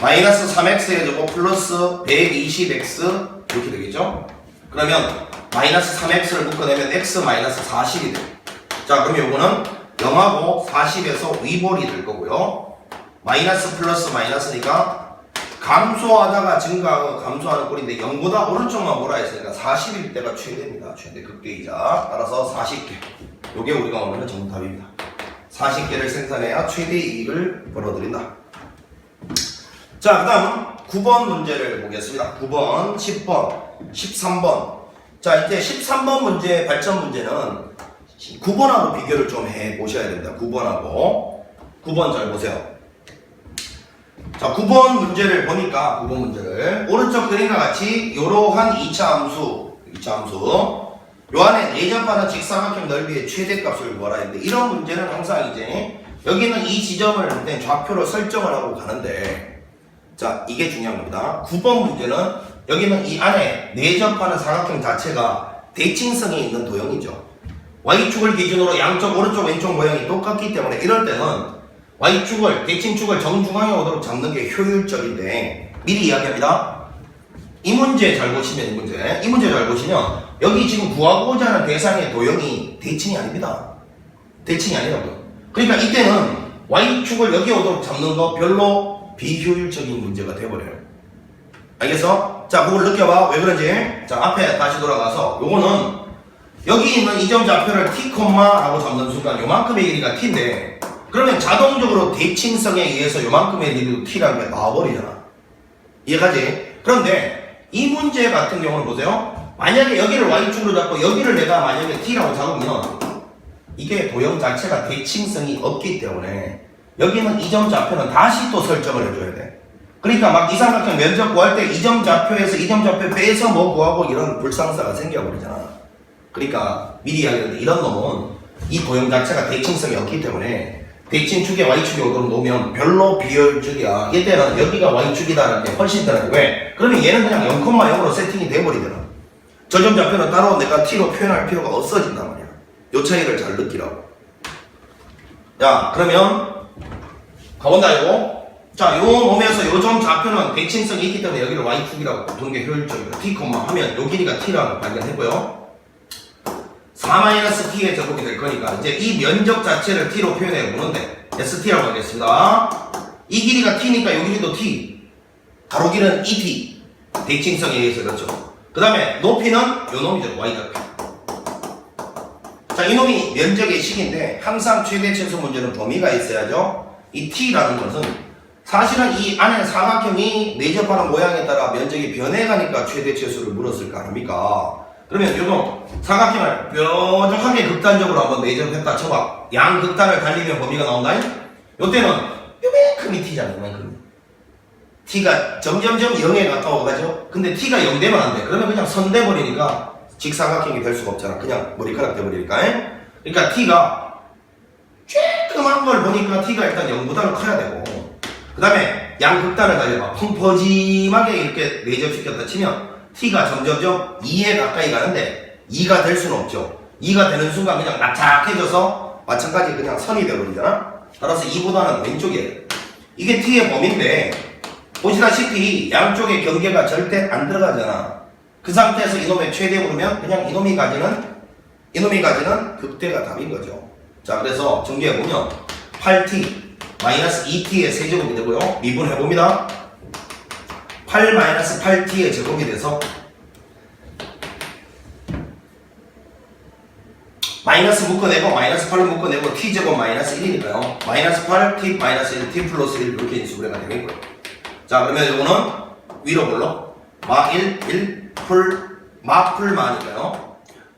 마이너스 3X의 제곱 플러스 120X 이렇게 되겠죠? 그러면 마이너스 3X를 묶어내면 X 마이너스 40이 돼요. 자, 그럼 요거는 0하고 40에서 위볼이 될 거고요. 마이너스 플러스 마이너스니까 감소하다가 증가하고 감소하는 꼴인데 0보다 오른쪽만 뭐라 했으니까 40일 때가 최대입니다. 최대 극대이자. 따라서 40개. 요게 우리가 원하는 정답입니다. 40개를 생산해야 최대 이익을 벌어들인다. 자, 그 다음 9번 문제를 보겠습니다. 9번, 10번, 13번. 자, 이제 13번 문제, 발전 문제는 9번하고 비교를 좀 해보셔야 됩니다. 9번하고. 9번 잘 보세요. 자, 9번 문제를 보니까, 9번 문제를. 오른쪽 그림과 같이, 이러한 2차 함수. 요 안에 내접하는 직사각형 넓이의 최대값을 구하라 했는데, 이런 문제는 항상 이제, 여기는 이 지점을 좌표로 설정을 하고 가는데, 자, 이게 중요한 겁니다. 9번 문제는, 여기는 이 안에 내접하는 사각형 자체가 대칭성이 있는 도형이죠. Y축을 기준으로 양쪽 오른쪽 왼쪽 모양이 똑같기 때문에 이럴 때는 Y축을 대칭축을 정중앙에 오도록 잡는 게 효율적인데 미리 이야기합니다. 이 문제 잘 보시면 이 문제 잘 보시면 여기 지금 구하고자 하는 대상의 도형이 대칭이 아닙니다. 대칭이 아니라고요. 그러니까 이때는 Y축을 여기 오도록 잡는 거 별로 비효율적인 문제가 돼버려요. 알겠어? 자, 그걸 느껴봐. 왜 그런지. 자, 앞에 다시 돌아가서 요거는 여기 있는 이 점 좌표를 t, 라고 잡는 순간 요만큼의 길이가 t인데 그러면 자동적으로 대칭성에 의해서 요만큼의 길이도 t라는 게 나와버리잖아. 이해가지? 그런데 이 문제 같은 경우는 보세요. 만약에 여기를 y축으로 잡고 여기를 내가 만약에 t라고 잡으면 이게 도형 자체가 대칭성이 없기 때문에 여기는 이 점 좌표는 다시 또 설정을 해줘야 돼. 그러니까 막 이 삼각형 면적 구할 때 이 점 좌표에서 이 점 좌표 빼서 뭐 구하고 이런 불상사가 생겨버리잖아. 그러니까 미리 이야기했는데 이런 놈은 이 도형 자체가 대칭성이 없기 때문에 대칭축에 y축이 오도록 놓으면 별로 비효율적이야. 이때는 여기가 y축이다라는 게 훨씬 다른데 왜? 그러면 얘는 그냥 0,0으로 세팅이 돼버리잖아. 저 점 좌표는 따로 내가 t로 표현할 필요가 없어진단 말이야. 요 차이를 잘 느끼라고. 자, 그러면 가본다 이거. 자, 요 놈에서 요 점 좌표는 대칭성이 있기 때문에 여기를 y축이라고 두는 게 효율적이에요. t, 하면 요 길이가 t라고 발견했고요. 4-t의 제곱이 될 거니까 이제 이 면적 자체를 t로 표현해 보는데 st라고 하겠습니다. 이 길이가 t니까 요 길이도 t, 가로 길은 2t, 대칭성에 의해서 그렇죠. 그 다음에 높이는 요 놈이죠. y좌표. 자, 이놈이 면적의 식인데 항상 최대 최소 문제는 범위가 있어야죠. 이 t라는 것은 사실은 이 안에 사각형이 내접하는 모양에 따라 면적이 변해가니까 최대 최소를 물었을 거 아닙니까? 그러면 요놈 사각형을 뾰족하게 극단적으로 한번 내접했다 쳐봐. 양 극단을 달리면 범위가 나온다. 요때는 요만큼이 t잖아. 요만큼. t가 점점점 0에 가까워가죠. 근데 t가 0 되면 안 돼. 그러면 그냥 선 돼버리니까 직사각형이 될 수가 없잖아. 그냥 머리카락 돼버리니까. 그러니까 t가 조그만 걸 보니까 t가 일단 0보다는 커야 되고 그 다음에 양극단을 달려봐. 펑퍼짐하게 이렇게 내접시켰다 치면 t가 점점점 2에 가까이 가는데 2가 될 수는 없죠. 2가 되는 순간 그냥 낙착해져서 마찬가지 그냥 선이 되어버리잖아. 따라서 2보다는 왼쪽이에요. 이게 t의 범위인데 보시다시피 양쪽의 경계가 절대 안 들어가잖아. 그 상태에서 이놈의 최대 부르면 그냥 이놈이 가지는 극대가 답인 거죠. 자, 그래서 정리해보면 8t 마이너스 2t의 세제곱이 되고요. 미분해봅니다. 8 마이너스 8t의 제곱이 돼서 마이너스 묶어내고 마이너스 8을 묶어내고 t제곱 마이너스 1이니까요. 마이너스 8 t 마이너스 1 t 플러스 1 이렇게 인수분해가 되겠고요. 자, 그러면 이거는 위로 볼로 마 1, 1, 마풀마니까요.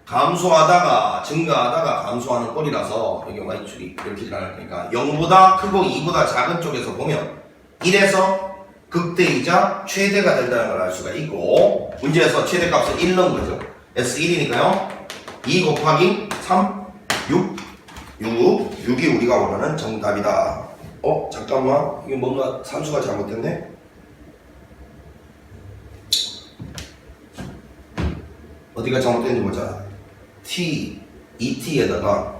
감소하다가 증가하다가 감소하는 꼴이라서 여기 y축이 이렇게 일어날 거니까 0보다 크고 2보다 작은 쪽에서 보면 1에서 극대이자 최대가 된다는 걸 알 수가 있고 문제에서 최대값은 1 넣은 거죠. S1이니까요. 2 곱하기 3, 6이 우리가 원하는 정답이다. 잠깐만, 이게 뭔가 산수가 잘못됐네. 어디가 잘못됐는지 보자. t, 2t에다가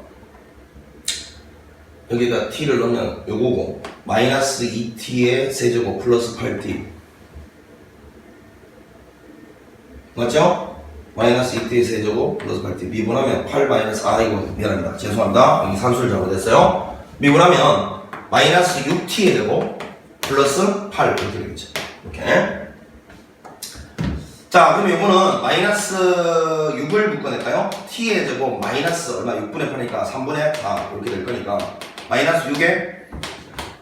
여기다 t를 넣으면 요거고 마이너스 2t의 세제곱 플러스 8t 맞죠? 마이너스 2t의 세제곱 플러스 8t 미분하면 8 마이너스 이거 미안합니다. 죄송합니다. 여기 산수를 잘못했어요. 미분하면 마이너스 6t의 제곱 플러스 8 이렇게 되겠죠. 이렇게. 자, 그럼 이거는 마이너스 6을 묶어낼까요? t의 제곱 마이너스 얼마 6분의 8이니까 3분의 4 이렇게 될 거니까 마이너스 6에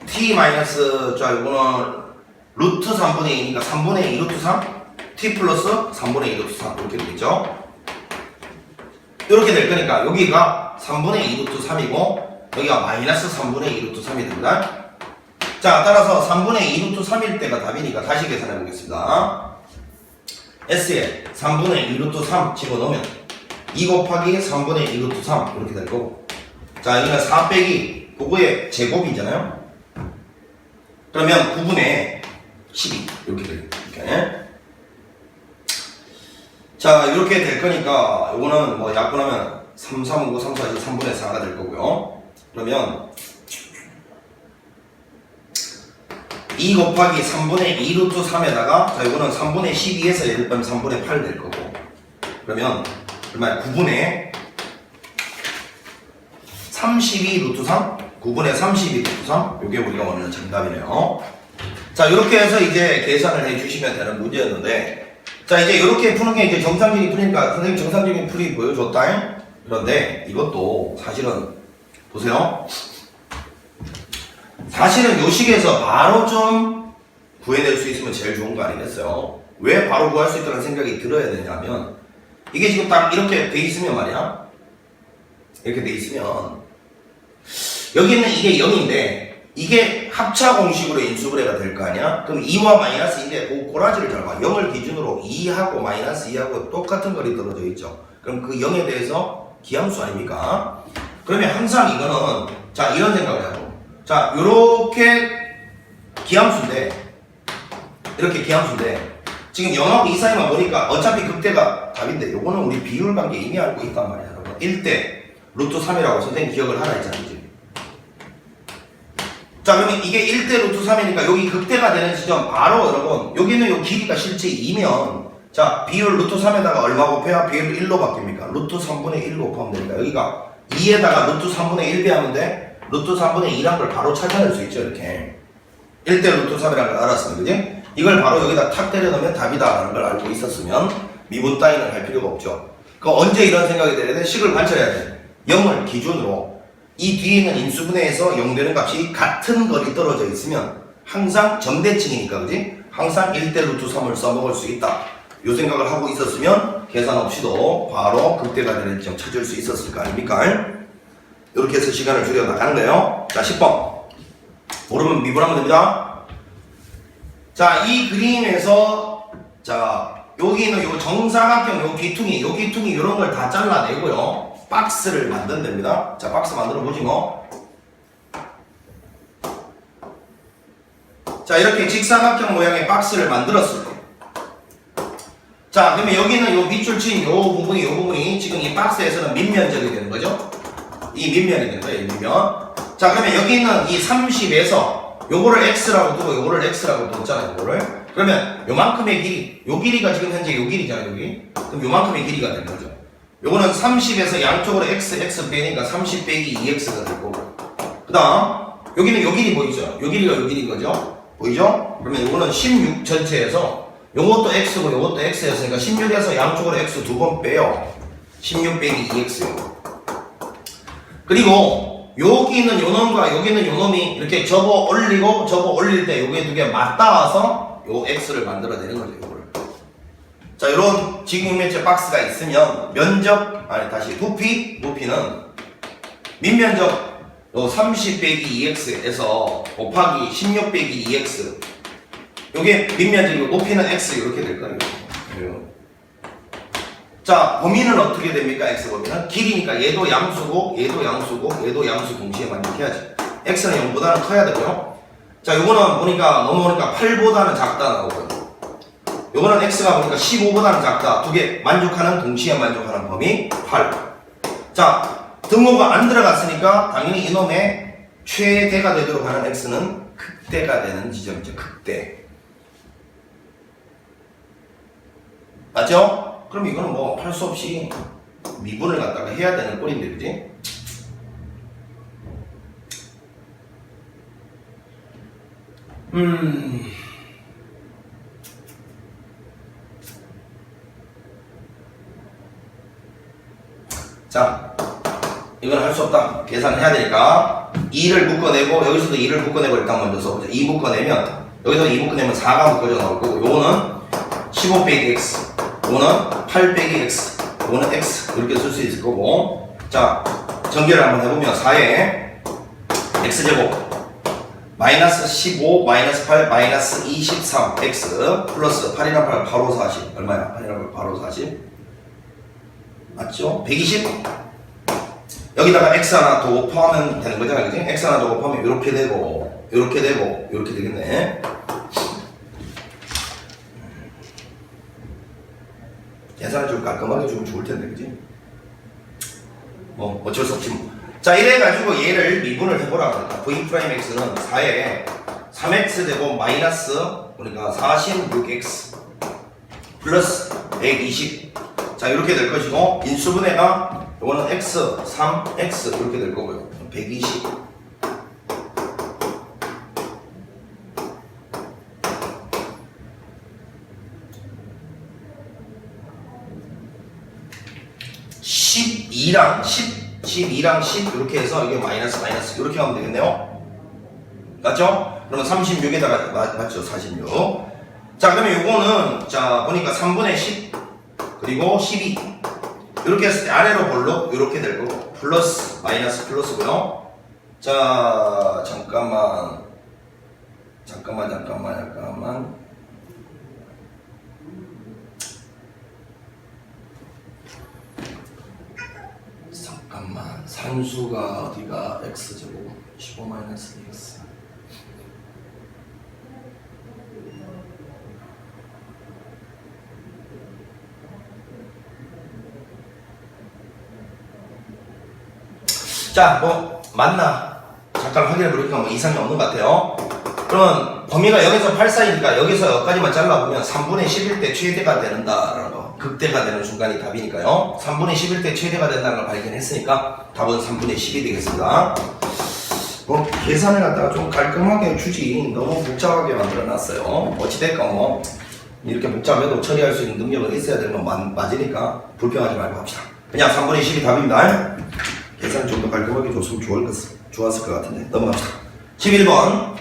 t 마이너스 자 이거는 루트 3분의 2니까 3분의 2 루트 3 t 플러스 3분의 2 루트 3 이렇게 되겠죠? 이렇게 될 거니까 여기가 3분의 2 루트 3이고 여기가 마이너스 3분의 2 루트 3이 됩니다. 자, 따라서 3분의 2 루트 3일 때가 답이니까 다시 계산해 보겠습니다. S에 3분의 2 루트 3 집어넣으면 2 곱하기 3분의 2 루트 3 이렇게 될 거고 자, 여기는 4 빼기 그거의 제곱이잖아요. 그러면 9분의 12 이렇게 되겠죠. 자, 이렇게 될 거니까 요거는 뭐 약분하면 3, 3, 5, 3, 4, 2, 3분의 4가 될 거고요. 그러면 2 곱하기 3분의 2 루트 3에다가 자 이거는 3분의 12에서 예를 들면 3분의 8 될 거고 그러면 얼마야? 9분의 32 루트 3 9분의 32 루트 3 요게 우리가 원하는 정답이네요. 자, 이렇게 해서 이제 계산을 해 주시면 되는 문제였는데, 자, 이제 이렇게 푸는 게 이제 정상적인 풀이니까 선생님 정상적인 풀이 보여줬다. 그런데 이것도 사실은 보세요. 사실은 요 식에서 바로 좀 구해낼 수 있으면 제일 좋은 거 아니겠어요? 왜 바로 구할 수 있다는 생각이 들어야 되냐면, 이게 지금 딱 이렇게 돼 있으면 말이야. 이렇게 돼 있으면 여기는 이게 0인데 이게 합차 공식으로 인수분해가 될 거 아니야? 그럼 2와 마이너스 2인데 그 꼬라지를 잘 봐. 0을 기준으로 2하고 마이너스 2하고 똑같은 거리 떨어져 있죠. 그럼 그 0에 대해서 기함수 아닙니까? 그러면 항상 이거는 자 이런 생각을 하고 자 요렇게 기함수인데 이렇게 기함수인데 지금 0하고 2 사이만 보니까 어차피 극대가 답인데 요거는 우리 비율 관계 이미 알고 있단 말이야 여러분. 1대 루트 3이라고 선생님 기억을 하라 했잖아요. 자 그러면 이게 1대 루트 3이니까 여기 극대가 되는 지점 바로 여러분 여기는 요 길이가 실제 2면 자 비율 루트 3에다가 얼마 곱해야 비율 1로 바뀝니까? 루트 3분의 1 곱하면 됩니다. 여기가 2에다가 루트 3분의 1 배하면 돼 루트 3분의 2란 걸 바로 찾아낼 수 있죠. 이렇게 1대 루트 3이라는 걸 알았으면 그지? 이걸 바로 여기다 탁 때려 넣으면 답이다 라는 걸 알고 있었으면 미분 따위는 할 필요가 없죠. 그 언제 이런 생각이 들어야 돼? 식을 관찰해야 돼. 0을 기준으로 이 뒤에 있는 인수분해에서 0 되는 값이 같은 거리 떨어져 있으면 항상 점대칭이니까 그지? 항상 1대 루트 3을 써먹을 수 있다. 요 생각을 하고 있었으면 계산 없이도 바로 극대가 되는 점 찾을 수 있었을 거 아닙니까? 이렇게 해서 시간을 줄여 나가는 거예요. 자 10번 모르면 미분하면 됩니다. 자 이 그림에서 자 여기는 요 정사각형 요 귀퉁이 이런 걸 다 잘라내고요. 박스를 만든답니다. 자, 박스 만들어 보지 뭐. 자, 이렇게 직사각형 모양의 박스를 만들었을 때. 자, 그러면 여기는 요 밑줄 친 요 부분이 지금 이 박스에서는 밑면적이 되는 거죠. 이 밑면이 되는 거예요, 이 밑면. 자, 그러면 여기 있는 이 30에서 요거를 x라고 두고 요거를 x라고 뒀잖아요, 요거를. 그러면 요만큼의 길이, 요 길이가 지금 현재 요 길이잖아요, 여기. 그럼 요만큼의 길이가 되는 거죠. 요거는 30에서 양쪽으로 x 빼니까 30 빼기 2x가 될 거고. 그 다음, 여기는 요 길이 보이죠? 요 길이가 요 길인 거죠? 보이죠? 그러면 요거는 16 전체에서 요것도 x고 요것도 x였으니까 16에서 양쪽으로 x 두 번 빼요. 16 빼기 2x요. 그리고 여기는 요 놈과 여기는 요 놈이 이렇게 접어 올리고 접어 올릴 때 요게 두 개 맞닿아서 요 x를 만들어내는 거죠. 요거를. 자, 요런 지금면체 박스가 있으면 부피는 밑면적 요 30 빼기 2x에서 곱하기 16 빼기 2x 요게 밑면적이고 높이는 x 이렇게 될 거예요. 자, 범위는 어떻게 됩니까? x 범위는 길이니까 얘도 양수고 얘도 양수고 얘도 양수 동시에 만족해야지. x는 0보다는 커야 되고요. 자, 요거는 보니까 넘어오니까 8보다는 작다 나오고요. 요거는 x가 보니까 15보다는 작다. 두 개 만족하는 동시에 만족하는 범위 8. 자, 등호가 안 들어갔으니까 당연히 이놈의 최대가 되도록 하는 x는 극대가 되는 지점이죠. 극대. 맞죠? 그럼 이거는 뭐 할 수 없이 미분을 갖다가 해야 되는 꼴인데 그지? 자, 이건 할 수 없다. 계산을 해야 되니까 2를 묶어내고 여기서도 2를 묶어내고 일단 먼저 써보자. 2 묶어내면 여기서 2 묶어내면 4가 묶어져 나올 거고 요거는 15 빼기 x 요거는 8 빼기 x 요거는 x 이렇게 쓸 수 있을 거고 자 전개를 한번 해보면 4에 x제곱 마이너스 15 마이너스 8 마이너스 23 x 플러스 8이랑 8 8, 5, 40 얼마야? 8이랑 8, 8, 5, 40 맞죠? 120 여기다가 x 하나 더 곱하면 되는 거잖아요, 그지? x 하나 더 곱하면 이렇게 되고 이렇게 되고 이렇게 되겠네. 계산을 좀 깔끔하게 주면 좋을 텐데, 그지? 뭐 어쩔 수 없지 뭐. 자, 이래가지고 얘를 미분을 해보라고 합니다. v'(x는 4에 3x 제곱 마이너스 그러니까 46x 플러스 120 자, 이렇게 될 것이고 인수분해가 이거는 x, 3x 이렇게 될 거고요. 120 2랑 10, 12랑 10 이렇게 해서 이게 마이너스 마이너스 이렇게 하면 되겠네요. 맞죠? 그러면 36에다가 맞죠? 46. 자, 그러면 요거는 자 보니까 3분의 10 그리고 12 이렇게 했을 때 아래로 볼록 이렇게 될 거고 플러스 마이너스 플러스고요. 자, 잠깐만. 산수가 어디가 x제곱 15 마이너스 x. 자, 뭐 맞나? 잠깐 확인해 보니까 뭐 이상이 없는 것 같아요. 그러면 범위가 0에서 8 사이니까 여기서 여기까지만 잘라보면 3분의 11 때 최대가 되는다라는 거, 극대가 되는 순간이 답이니까요. 3분의 11 때 최대가 된다는 걸 발견했으니까 답은 3분의 10이 되겠습니다. 뭐 계산을 갖다가 좀 깔끔하게 주지 너무 복잡하게 만들어놨어요. 어찌됐건 뭐 이렇게 복잡해도 처리할 수 있는 능력은 있어야 되는 건 맞으니까 불평하지 말고 합시다. 그냥 3분의 10이 답입니다. 계산이 좀 더 깔끔하게 줬으면 좋았을 것 같은데 넘어갑시다. 11번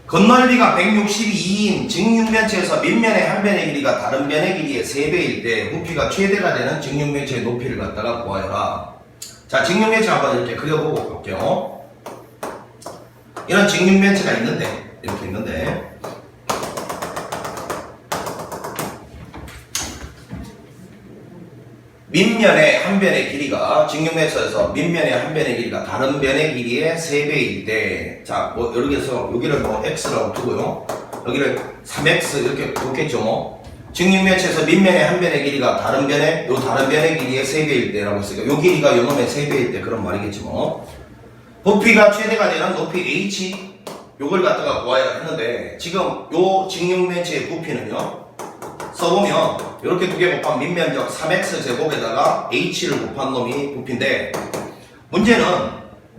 건널비가 162인 직육면체에서 밑면의 한 변의 길이가 다른 변의 길이의 3배일 때 부피가 최대가 되는 직육면체의 높이를 갖다가 구하여라. 자, 직육면체 한번 이렇게 그려보고 볼게요. 이런 직육면체가 있는데 이렇게 있는데 밑면의 한 변의 길이가 직육면체에서 밑면의 한 변의 길이가 다른 변의 길이의 3배일 때, 자, 뭐 여기 해서 여기를 뭐 x라고 두고요. 여기를 3x 이렇게 놓겠죠. 뭐. 직육면체에서 밑면의 한 변의 길이가 다른 변의 길이의 3배일 때라고 했으니까 요 길이가 요 놈의 3배일 때 그런 말이겠지 뭐. 부피가 최대가 되는 높이 h 요걸 갖다가 구하야 했는데 지금 요 직육면체의 부피는요. 써보면 이렇게 두 개 곱한 밑면적 3x 제곱에다가 h를 곱한 놈이 부피인데 문제는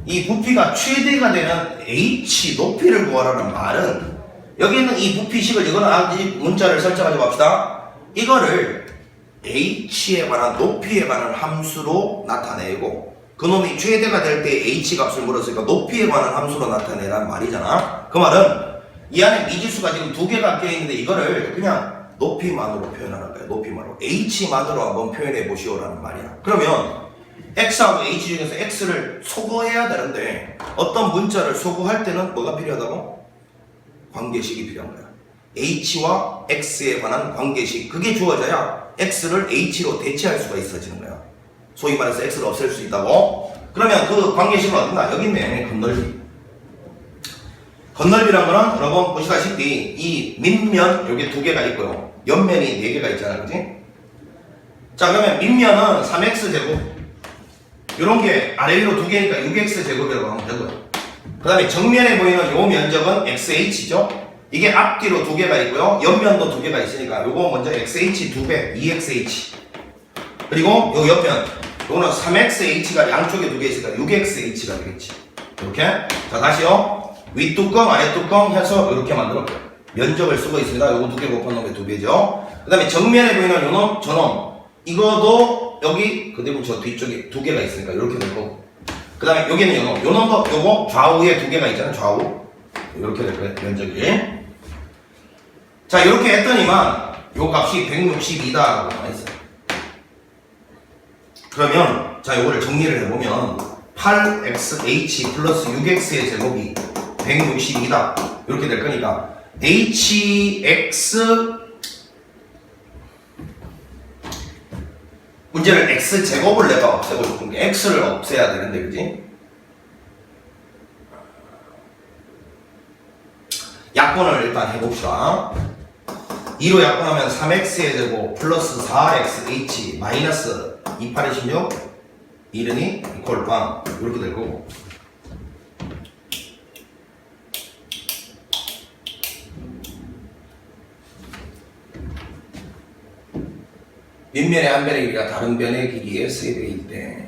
이 부피가 최대가 되는 h 높이를 구하라는 말은 여기 있는 이 부피식을 이거는 아직 문자를 설정하지 맙시다. 이거를 h에 관한 높이에 관한 함수로 나타내고 그놈이 최대가 될 때 h 값을 물었으니까 높이에 관한 함수로 나타내라는 말이잖아. 그 말은 이 안에 미지수가 지금 두 개가 껴있는데 이거를 그냥 높이만으로 표현하는 거야. 높이만으로. h만으로 한번 표현해 보시오라는 말이야. 그러면 x하고 h 중에서 x를 소거해야 되는데 어떤 문자를 소거할 때는 뭐가 필요하다고? 관계식이 필요한 거야. h와 x에 관한 관계식. 그게 주어져야 x를 h로 대체할 수가 있어지는 거야. 소위 말해서 x를 없앨 수 있다고. 그러면 그 관계식은 어딘가? 여기 있네. 건널비. 건널비란 거는 여러분 보시다시피 이 밑면 여기 두 개가 있고요. 옆면이 네 개가 있잖아요. 그지? 자, 그러면 밑면은 3x 제곱 요런 게 아래 위로 두 개니까 6x 제곱이라고 하면 되고요. 그 다음에 정면에 보이는 요 면적은 xh죠. 이게 앞뒤로 두 개가 있고요. 옆면도 두 개가 있으니까 요거 먼저 xh 2배 2xh 그리고 요 옆면 요거는 3xh가 양쪽에 두 개 있으니까 6xh가 되겠지. 이렇게. 자, 다시요. 윗뚜껑 아랫뚜껑 해서 이렇게 만들었고요. 면적을 쓰고 있습니다. 요거 두 개 곱한 놈의 두 배죠. 그 다음에 정면에 보이는 요놈 저놈 이거도 여기 그리고 저 뒤쪽에 두 개가 있으니까 이렇게 될 거고 그 다음에 여기는 요놈도 요거 좌우에 두 개가 있잖아요. 좌우 이렇게 될 거예요. 면적이. 자, 이렇게 했더니만 요 값이 162다라고 나와있어요. 그러면 자 요거를 정리를 해보면 8xh 플러스 6x의 제곱이 162다 이렇게 될 거니까 hx 문제를 x제곱을 내가 없애고 싶은 게 x를 없애야 되는데 그지? 약분을 일단 해봅시다. 2로 약분하면 3x의 제곱 플러스 4xh 마이너스 28이 16 이른이 이퀄 빵 이렇게 될 거고 밑면의 한 변의 길이가 다른 변의 길이의 3배일 때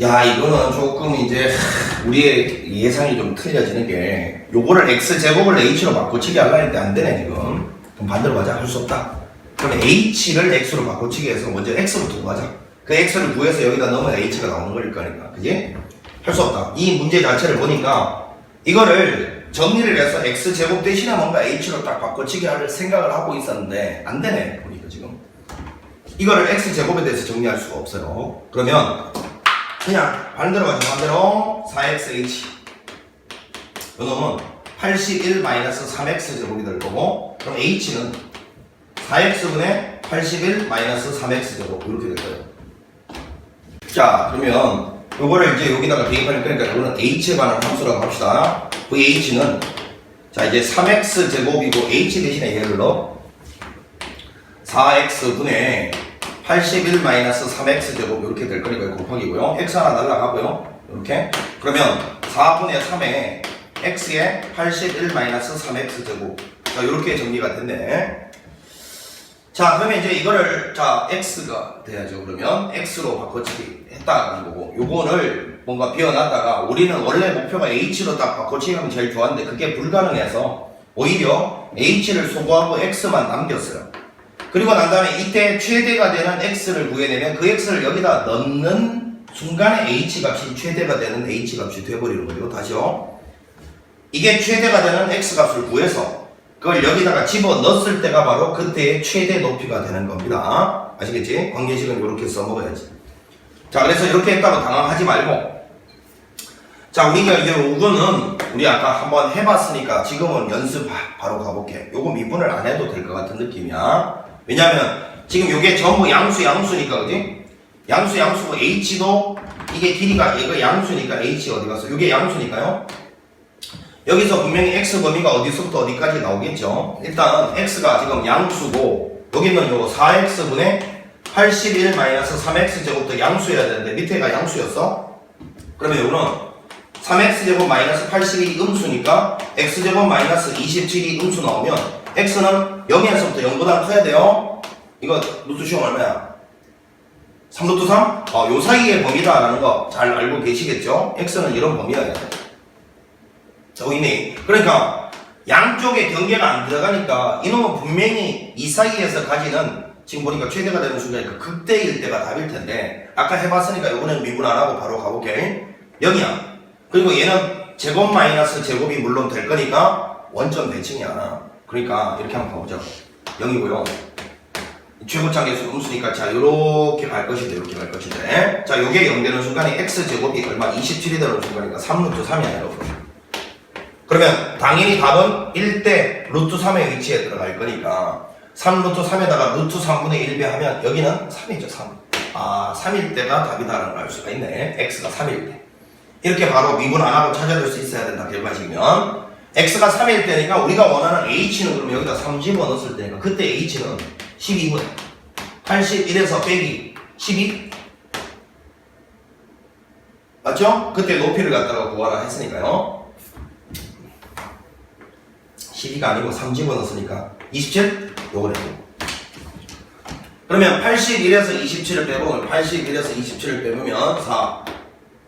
야, 이거는 조금 이제 우리의 예상이 좀 틀려지는 게 요거를 x제곱을 h로 바꿔치기 하려 했는데 안 되네 지금. 그럼 반대로 가자. 할 수 없다. 그럼 h를 x로 바꿔치기 해서 먼저 x부터 구하자. 그 x를 구해서 여기다 넣으면 h가 나오는 거니까. 그지? 할 수 없다. 이 문제 자체를 보니까 이거를 정리를 해서 x제곱 대신에 뭔가 h로 딱 바꿔치기 할 생각을 하고 있었는데 안 되네 보니까 지금. 이거를 x제곱에 대해서 정리할 수가 없어요. 그러면 그냥 반대로 가죠. 반대로 4xh 요놈은 81-3x 제곱이 될 거고, 그럼 h는 4x분의 81-3x 제곱 이렇게 될 거예요. 자, 그러면 요거를 이제 여기다가 대입하는 거니까 이거는 h에 관한 함수라고 합시다. vh는 자 이제 3x 제곱이고 h 대신에 얘를 넣어 4x분의 81-3x 제곱 이렇게 될 거니까 곱하기고요. x 하나 날라가고요. 이렇게. 그러면 4분의 3에 x에 81-3x 제곱. 자, 이렇게 정리가 됐네. 자, 그러면 이제 이거를 자 x가 돼야죠. 그러면 x로 바꿔치기 했다는 거고, 요거를 뭔가 비워놨다가 우리는 원래 목표가 h로 딱 바꿔치기 하면 제일 좋았는데 그게 불가능해서 오히려 h를 소거하고 x만 남겼어요. 그리고 난 다음에 이때 최대가 되는 x를 구해내면 그 x를 여기다 넣는 순간에 h 값이 최대가 되는 h 값이 돼버리는 거예요. 다시요. 이게 최대가 되는 x 값을 구해서 그걸 여기다가 집어 넣었을 때가 바로 그때의 최대 높이가 되는 겁니다. 아시겠지? 관계식은 이렇게 써먹어야지. 자, 그래서 이렇게 했다고 당황하지 말고, 자, 우리가 이제 이거는 우리 아까 한번 해봤으니까 지금은 연습 바로 가볼게. 요거 미분을 안 해도 될 것 같은 느낌이야. 왜냐면 지금 요게 전부 양수니까, 그지? 양수고 h도 이게 길이가 이거 양수니까 h 어디 갔어? 요게 양수니까요. 여기서 분명히 x 범위가 어디서부터 어디까지 나오겠죠. 일단 x가 지금 양수고 여기는 요 4x분의 81-3x 제곱도 양수여야 되는데 밑에가 양수였어. 그러면 요거는 3x제곱 마이너스 81이 음수니까 x제곱 마이너스 27이 음수 나오면 x는 0에서부터 0보다 커야 돼요. 이거 루트 시험 얼마야? 3루트 3? 요 사이의 범위다라는 거 잘 알고 계시겠죠? x는 이런 범위야. 자, 보이네. 그러니까 양쪽에 경계가 안 들어가니까 이놈은 분명히 이 사이에서 가지는 지금 보니까 최대가 되는 순간이니까 극대일 때가 답일 텐데 아까 해봤으니까 이번엔 미분 안 하고 바로 가볼게. 0이야. 그리고 얘는 제곱 마이너스 제곱이 물론 될 거니까 원점 대칭이야. 그러니까 이렇게 한번 가보자. 0이고요. 최고차 계수 음수니까 자 요렇게 갈 것인데 이렇게 갈 것인데 자 요게 0 되는 순간에 x제곱이 얼마? 27이 되는 순간이니까 3루트 3이야 여러분. 그러면 당연히 답은 1대 루트 3의 위치에 들어갈 거니까 3루트 3에다가 루트 3분의 1배 하면 여기는 3이죠 3. 아 3일 때가 답이다라는 걸 알 수가 있네. x가 3일 때. 이렇게 바로 미분 안 하고 찾아낼 수 있어야 된다 결과식이면 x가 3일 때니까 우리가 원하는 h는 그럼 여기다 3 집어넣었을 때니까 그때 h는 12분 81에서 빼기 12 맞죠? 그때 높이를 갖다가 구하라 했으니까요. 12가 아니고 3 집어넣었으니까 27? 요거네. 그러면 81에서 27을 빼보면 81에서 27을 빼보면 4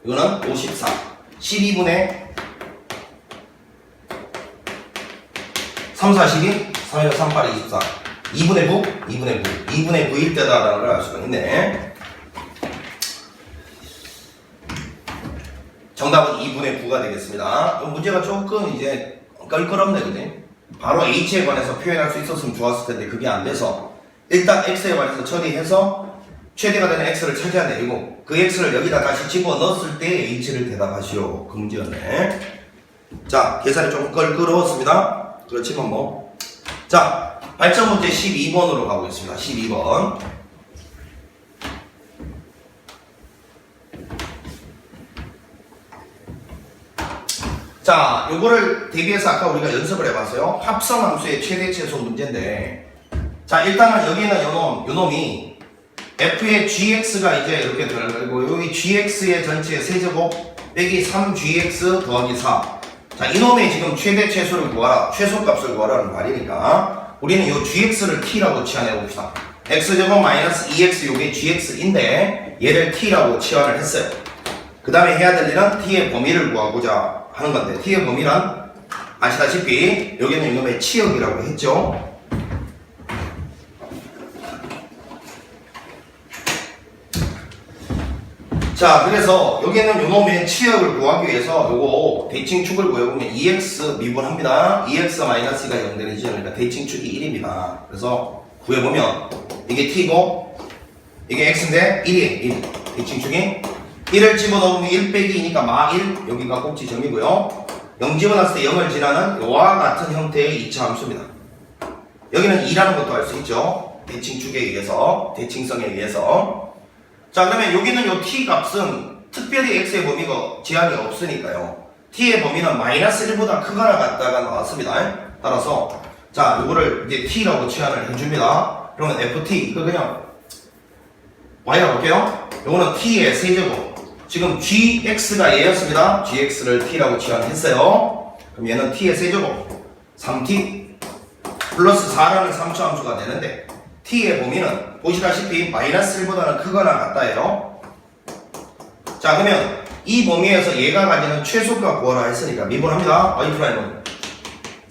이거는 54 12분의 3, 4, 12 3, 3, 8, 24 2분의 9? 2분의 9 2분의 9일 때다라는 걸 알 수가 있네. 정답은 2분의 9가 되겠습니다. 문제가 조금 이제 껄끄럽네 그지? 바로 h에 관해서 표현할 수 있었으면 좋았을 텐데 그게 안 돼서 일단 x에 관해서 처리해서 최대가 되는 x를 찾아내고 그 x를 여기다 다시 집어넣었을 때 h를 대답하시오. 그 문제였네. 자, 계산이 조금 껄끄러웠습니다. 그렇지만 뭐. 자, 발전 문제 12번으로 가보겠습니다. 12번. 자, 요거를 대비해서 아까 우리가 연습을 해봤어요. 합성함수의 최대 최소 문제인데 자, 일단은 여기는 요놈이 f의 gx가 이제 이렇게 들어가고 여기 gx의 전체 세제곱 빼기 3gx 더하기 4. 자, 이놈의 지금 최대 최소를 구하라. 최소값을 구하라는 말이니까 우리는 이 gx를 t라고 치환해 봅시다. x제곱 마이너스 2x 요게 gx인데 얘를 t라고 치환을 했어요. 그 다음에 해야 될 일은 t의 범위를 구하고자 하는 건데 t의 범위는 아시다시피 여기는 이놈의 치역이라고 했죠. 자, 그래서 여기는 요놈의 치역을 구하기 위해서 요거 대칭축을 구해보면 2x 미분합니다. 2x 마이너스가 0 되는 지점이니까 대칭축이 1입니다. 그래서 구해보면 이게 t고 이게 x인데 1이 1. 대칭축이 1을 집어넣으면 1 빼기 2니까 마 1. 여기가 꼭지점이고요. 0 집어넣었을 때 0을 지나는 요와 같은 형태의 2차 함수입니다. 여기는 2라는 것도 알 수 있죠. 대칭축에 의해서, 대칭성에 의해서. 자, 그러면 여기는 요 t 값은 특별히 x의 범위가 제한이 없으니까요. t의 범위는 마이너스 1보다 크거나 같다가 나왔습니다. 따라서 자, 요거를 이제 t라고 치환을 해줍니다. 그러면 ft 이거 그냥 y라고 볼게요. 요거는 t의 세제곱. 지금 gx가 얘였습니다. gx를 t라고 치환했어요. 그럼 얘는 t의 세제곱 3t 플러스 4라는 3차 함수가 되는데 t의 범위는 보시다시피 마이너스 1보다는 크거나 같다예요. 자, 그러면 이 범위에서 얘가 가지는 최소값 구하라 했으니까 미분합니다. y'은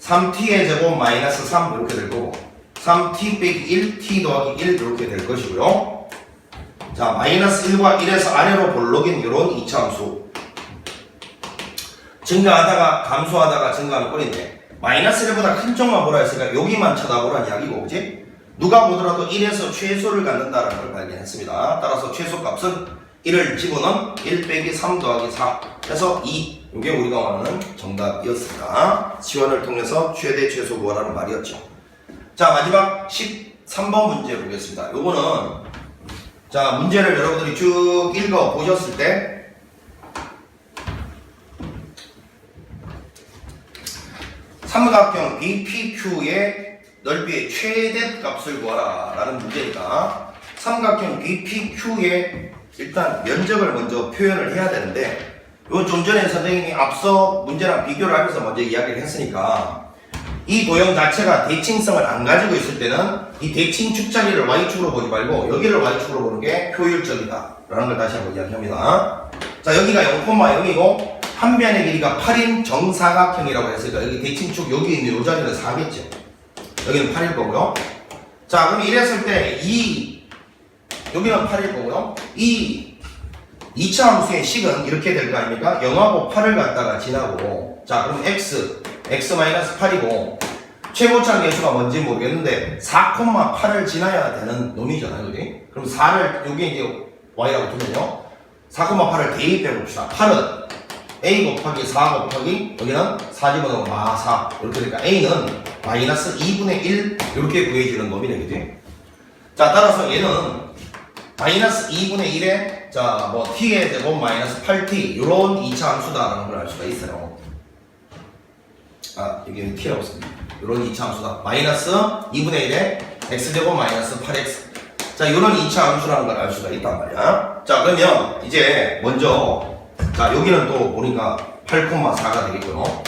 3t의 제곱 마이너스 3 이렇게 될 거고 3t 빼기 1 t 더하기 1 이렇게 될 것이고요. 자, 마이너스 1과 1에서 아래로 볼록인 이런 2차 함수 증가하다가 감소하다가 증가하는 꼴인데 마이너스 1보다 큰 쪽만 보라 했으니까 여기만 쳐다보라는 이야기고, 그지? 누가 보더라도 1에서 최소를 갖는다는 걸 발견했습니다. 따라서 최소값은 1을 집어넣은 1 빼기 3 더하기 4 그래서 2. 이게 우리가 원하는 정답이었습니다. 치환을 통해서 최대 최소 구하라는 말이었죠. 자, 마지막 13번 문제 보겠습니다. 요거는 자, 문제를 여러분들이 쭉 읽어 보셨을 때 삼각형 BPQ의 넓이의 최대 값을 구하라 라는 문제니까 삼각형 BPQ의 일단 면적을 먼저 표현을 해야 되는데 이건 좀 전에 선생님이 앞서 문제랑 비교를 하면서 먼저 이야기를 했으니까 이 도형 자체가 대칭성을 안 가지고 있을 때는 이 대칭축 자리를 y축으로 보지 말고 여기를 y축으로 보는 게 효율적이다 라는 걸 다시 한번 이야기합니다. 자, 여기가 0,0이고 한 변의 길이가 8인 정사각형이라고 했으니까 여기 대칭축 여기 있는 이 자리는 4겠죠. 여기는 8일 거고요. 자, 그럼 이랬을 때 여기는 8일 거고요. 이 2차 함수의 식은 이렇게 될 거 아닙니까? 0하고 8을 갖다가 지나고 자, 그럼 x-8이고 최고차항 계수가 뭔지 모르겠는데 4,8을 지나야 되는 놈이잖아요, 그지? 그럼 4를 여기 이제 y라고 두면요 4,8을 대입해 봅시다. 8은 a 곱하기 4 곱하기 여기는 4 집어넣으면 마4 이렇게 되니까 a는 마이너스 2분의 1 이렇게 구해지는 놈이네, 그지? 자, 따라서 얘는 마이너스 2분의 1에 자, 뭐 t의 제곱 마이너스 8t 요런 2차 함수다라는 걸 알 수가 있어요. 아, 여기 t라고 씁니다. 요런 2차 함수다. 마이너스 2분의 1에 x제곱 마이너스 8x 자, 요런 2차 함수라는 걸 알 수가 있단 말이야. 자, 그러면 이제 먼저 자, 여기는 또 보니까 8,4가 되겠고요.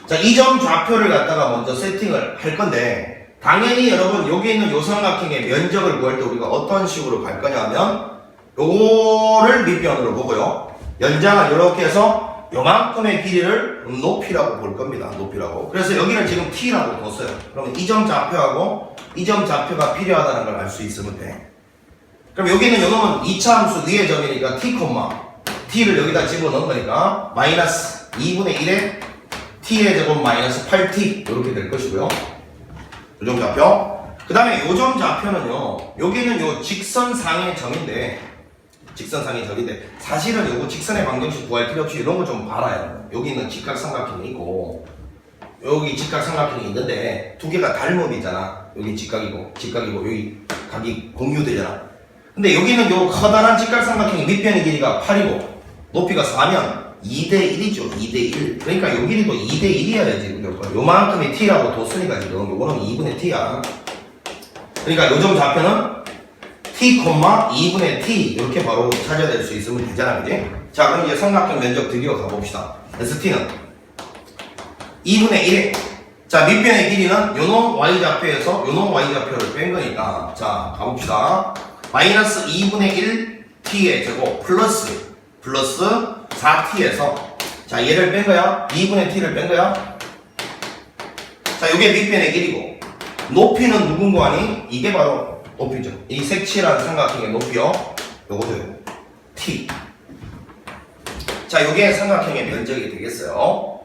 자, 이 점 좌표를 갖다가 먼저 세팅을 할 건데 당연히 여러분 여기 있는 요 삼각형의 면적을 구할 때 우리가 어떤 식으로 갈 거냐 하면 요거를 밑변으로 보고요. 연장을 이렇게 해서 요만큼의 길이를 높이라고 볼 겁니다. 높이라고. 그래서 여기는 지금 t라고 뒀어요. 그러면 이 점 좌표하고 이 점 좌표가 필요하다는 걸 알 수 있으면 돼. 그럼 여기는 요놈은 2차 함수 위의 점이니까 t를 여기다 집어넣은 거니까 마이너스 2분의 1에 t의 제곱 마이너스 8t 이렇게 될 것이고요. 요점 좌표. 그 다음에 요점 좌표는요, 여기는 요 직선상의 점인데 사실은 요거 직선의 방정식 구할 필요 없이 이런 거 좀 봐라요. 여기 있는 직각삼각형이 있고 여기 직각삼각형이 있는데 두 개가 닮음이잖아. 여기 직각이고 여기 각이 공유되잖아. 근데 여기는 요 커다란 직각삼각형의 밑변의 길이가 8이고 높이가 4면 2대1이죠. 2대1. 그러니까 요 길이도 2대1이어야지. 요만큼의 t라고 뒀으니까 지금 요거는 2분의 t야. 그러니까 요점 좌표는 t, 2분의 t 이렇게 바로 찾아낼 수 있으면 되잖아, 그지? 자, 그럼 이제 삼각형 면적 드디어 가봅시다. st는 2분의 1에 자, 밑변의 길이는 요놈 y좌표에서 요놈 y좌표를 뺀 거니까 자, 가봅시다. 마이너스 2분의 1 t의 제곱 플러스 4t에서 자, 얘를 뺀 거야. 2분의 t를 뺀 거야. 자, 요게 밑변의 길이고 높이는 누군가 하니? 이게 바로 높이죠. 이 색칠한 삼각형의 높이요. 요거죠. t. 자, 요게 삼각형의 면적이 되겠어요.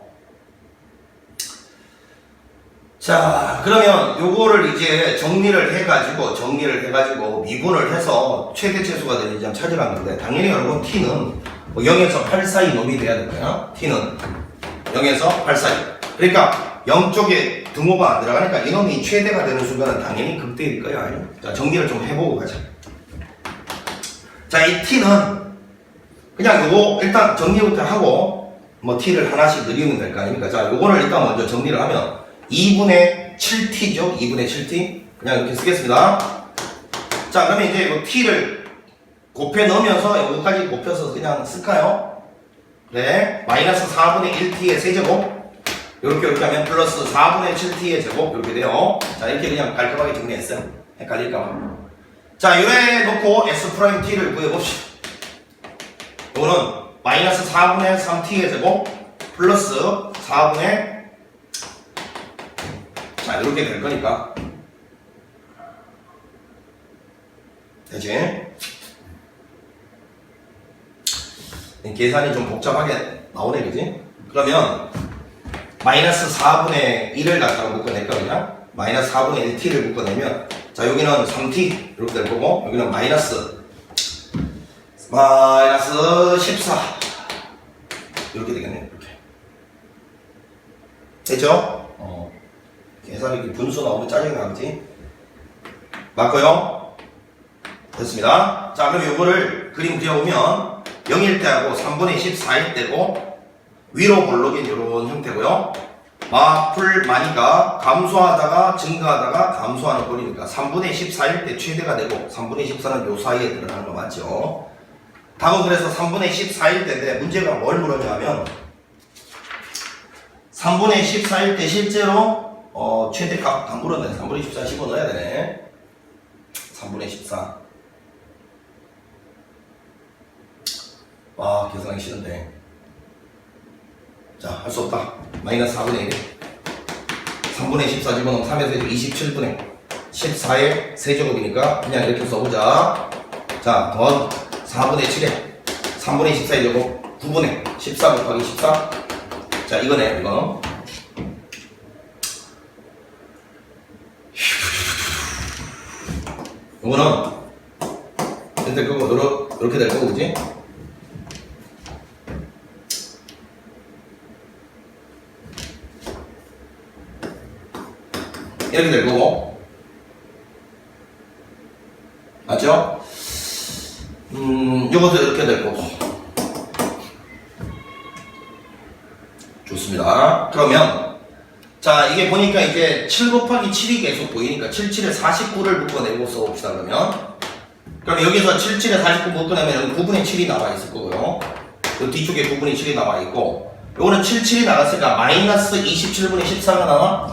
자, 그러면 요거를 이제 정리를 해가지고 미분을 해서 최대 최소가 되는 점 찾으라는 건데, 당연히 여러분 t는 0에서 8 사이 놈이 돼야 될 거야. t는 0에서 8 사이. 그러니까 0쪽에 등호가 안 들어가니까 이놈이 최대가 되는 순간은 당연히 극대일 거야. 자, 정리를 좀 해보고 가자. 자, 이 t는 그냥 요거 일단 정리부터 하고 뭐 t를 하나씩 늘리면 될 거 아닙니까? 자, 요거를 일단 먼저 정리를 하면 2분의 7t죠? 2분의 7t. 그냥 이렇게 쓰겠습니다. 자, 그러면 이제 이 t를 곱해 넣으면서 여기까지 곱혀서 그냥 쓸까요? 네. 마이너스 4분의 1t의 세제곱. 이렇게 하면 플러스 4분의 7t의 제곱. 이렇게 돼요. 자, 이렇게 그냥 깔끔하게 정리했어요. 헷갈릴까봐. 자, 요래 놓고 s't를 구해봅시다. 이거는 마이너스 4분의 3t의 제곱 플러스 4분의 자, 이렇게 될 거니까. 되지? 계산이 좀 복잡하게 나오네, 그지? 그러면, 마이너스 4분의 1을 갖다가 묶어낼까, 그냥? 마이너스 4분의 1t를 묶어내면, 자, 여기는 3t, 이렇게 될 거고, 여기는 마이너스 14. 이렇게 되겠네, 이렇게. 됐죠? 계산이 이렇게 분수 나오면 짜증이 나겠지? 맞고요? 됐습니다. 자, 그럼 요거를 그림 그려보면 0일 때하고 3분의 14일 때고 위로 볼록인 이런 형태고요. 풀 많이가 감소하다가 증가하다가 감소하는 꼴이니까 3분의 14일 때 최대가 되고 3분의 14는 요 사이에 들어가는 거 맞죠? 답은 그래서 3분의 14일 때인데 문제가 뭘 물었냐면 3분의 14일 때 실제로 최대값 안 물었네. 3분의 14 집어넣어야 되네. 3분의 14. 와, 계산하기 싫은데. 자, 할 수 없다. 마이너스 4분의 1. 3분의 14 집어넣으면 3에서 27분의 14의 세제곱이니까 그냥 이렇게 써보자. 자, 더하기 4분의 7에 3분의 14의 제곱 9분의 14 곱하기 14. 자, 이거네, 이거. 이거는 이렇게 될 거고, 이렇게 될 거고, 그지? 이렇게 될 거고, 맞죠? 이것도 이렇게 될 거고. 좋습니다. 그러면 자, 이게 보니까 이제 7 곱하기 7이 계속 보이니까 77에 49를 묶어내고 써봅시다, 그러면. 그럼 여기서 77에 49 묶어내면 여기 9분의 7이 나와 있을 거고요. 그 뒤쪽에 9분의 7이 나와 있고, 요거는 77이 나갔으니까 마이너스 27분의 14가 나와?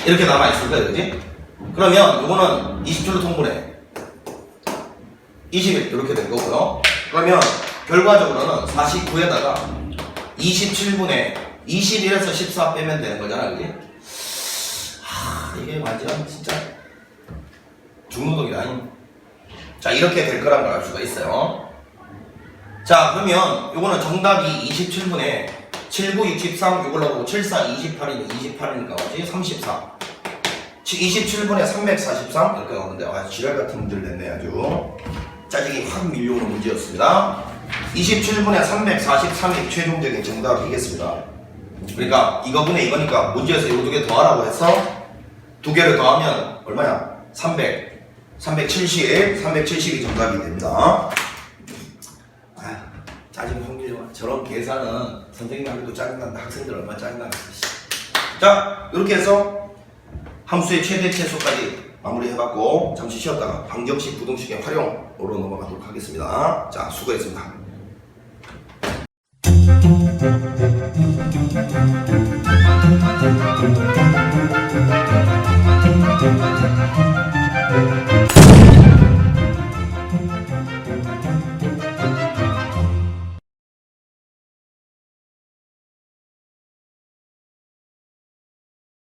이렇게 남아 있을 거예요, 그지? 그러면 요거는 27로 통분해. 21, 이렇게 될 거고요. 그러면 결과적으로는 49에다가 27분의 21에서 14 빼면 되는 거잖아, 그지? 이게 완전 진짜 중노동이다. 자, 이렇게 될 거란 걸 알 수가 있어요. 자, 그러면 요거는 정답이 27분의 79, 63, 요걸로 보고 74, 28이니까 어지? 34. 27분의 343 이렇게 나오는데, 지랄 같은 문제를 냈네, 아주. 짜증이 확 밀려오는 문제였습니다. 27분의 343이 최종적인 정답이겠습니다. 그러니까 이거분의 이거니까 문제에서 이거 두 개 더하라고 해서 두 개를 더하면 얼마야? 370이 정답이 됩니다. 짜증 성질이 저런 계산은 선생님한테도 짜증난다. 학생들 얼마나 짜증나겠어. 자, 이렇게 해서 함수의 최대 최소까지 마무리해봤고 잠시 쉬었다가 방정식 부등식의 활용으로 넘어가도록 하겠습니다. 자, 수고했습니다.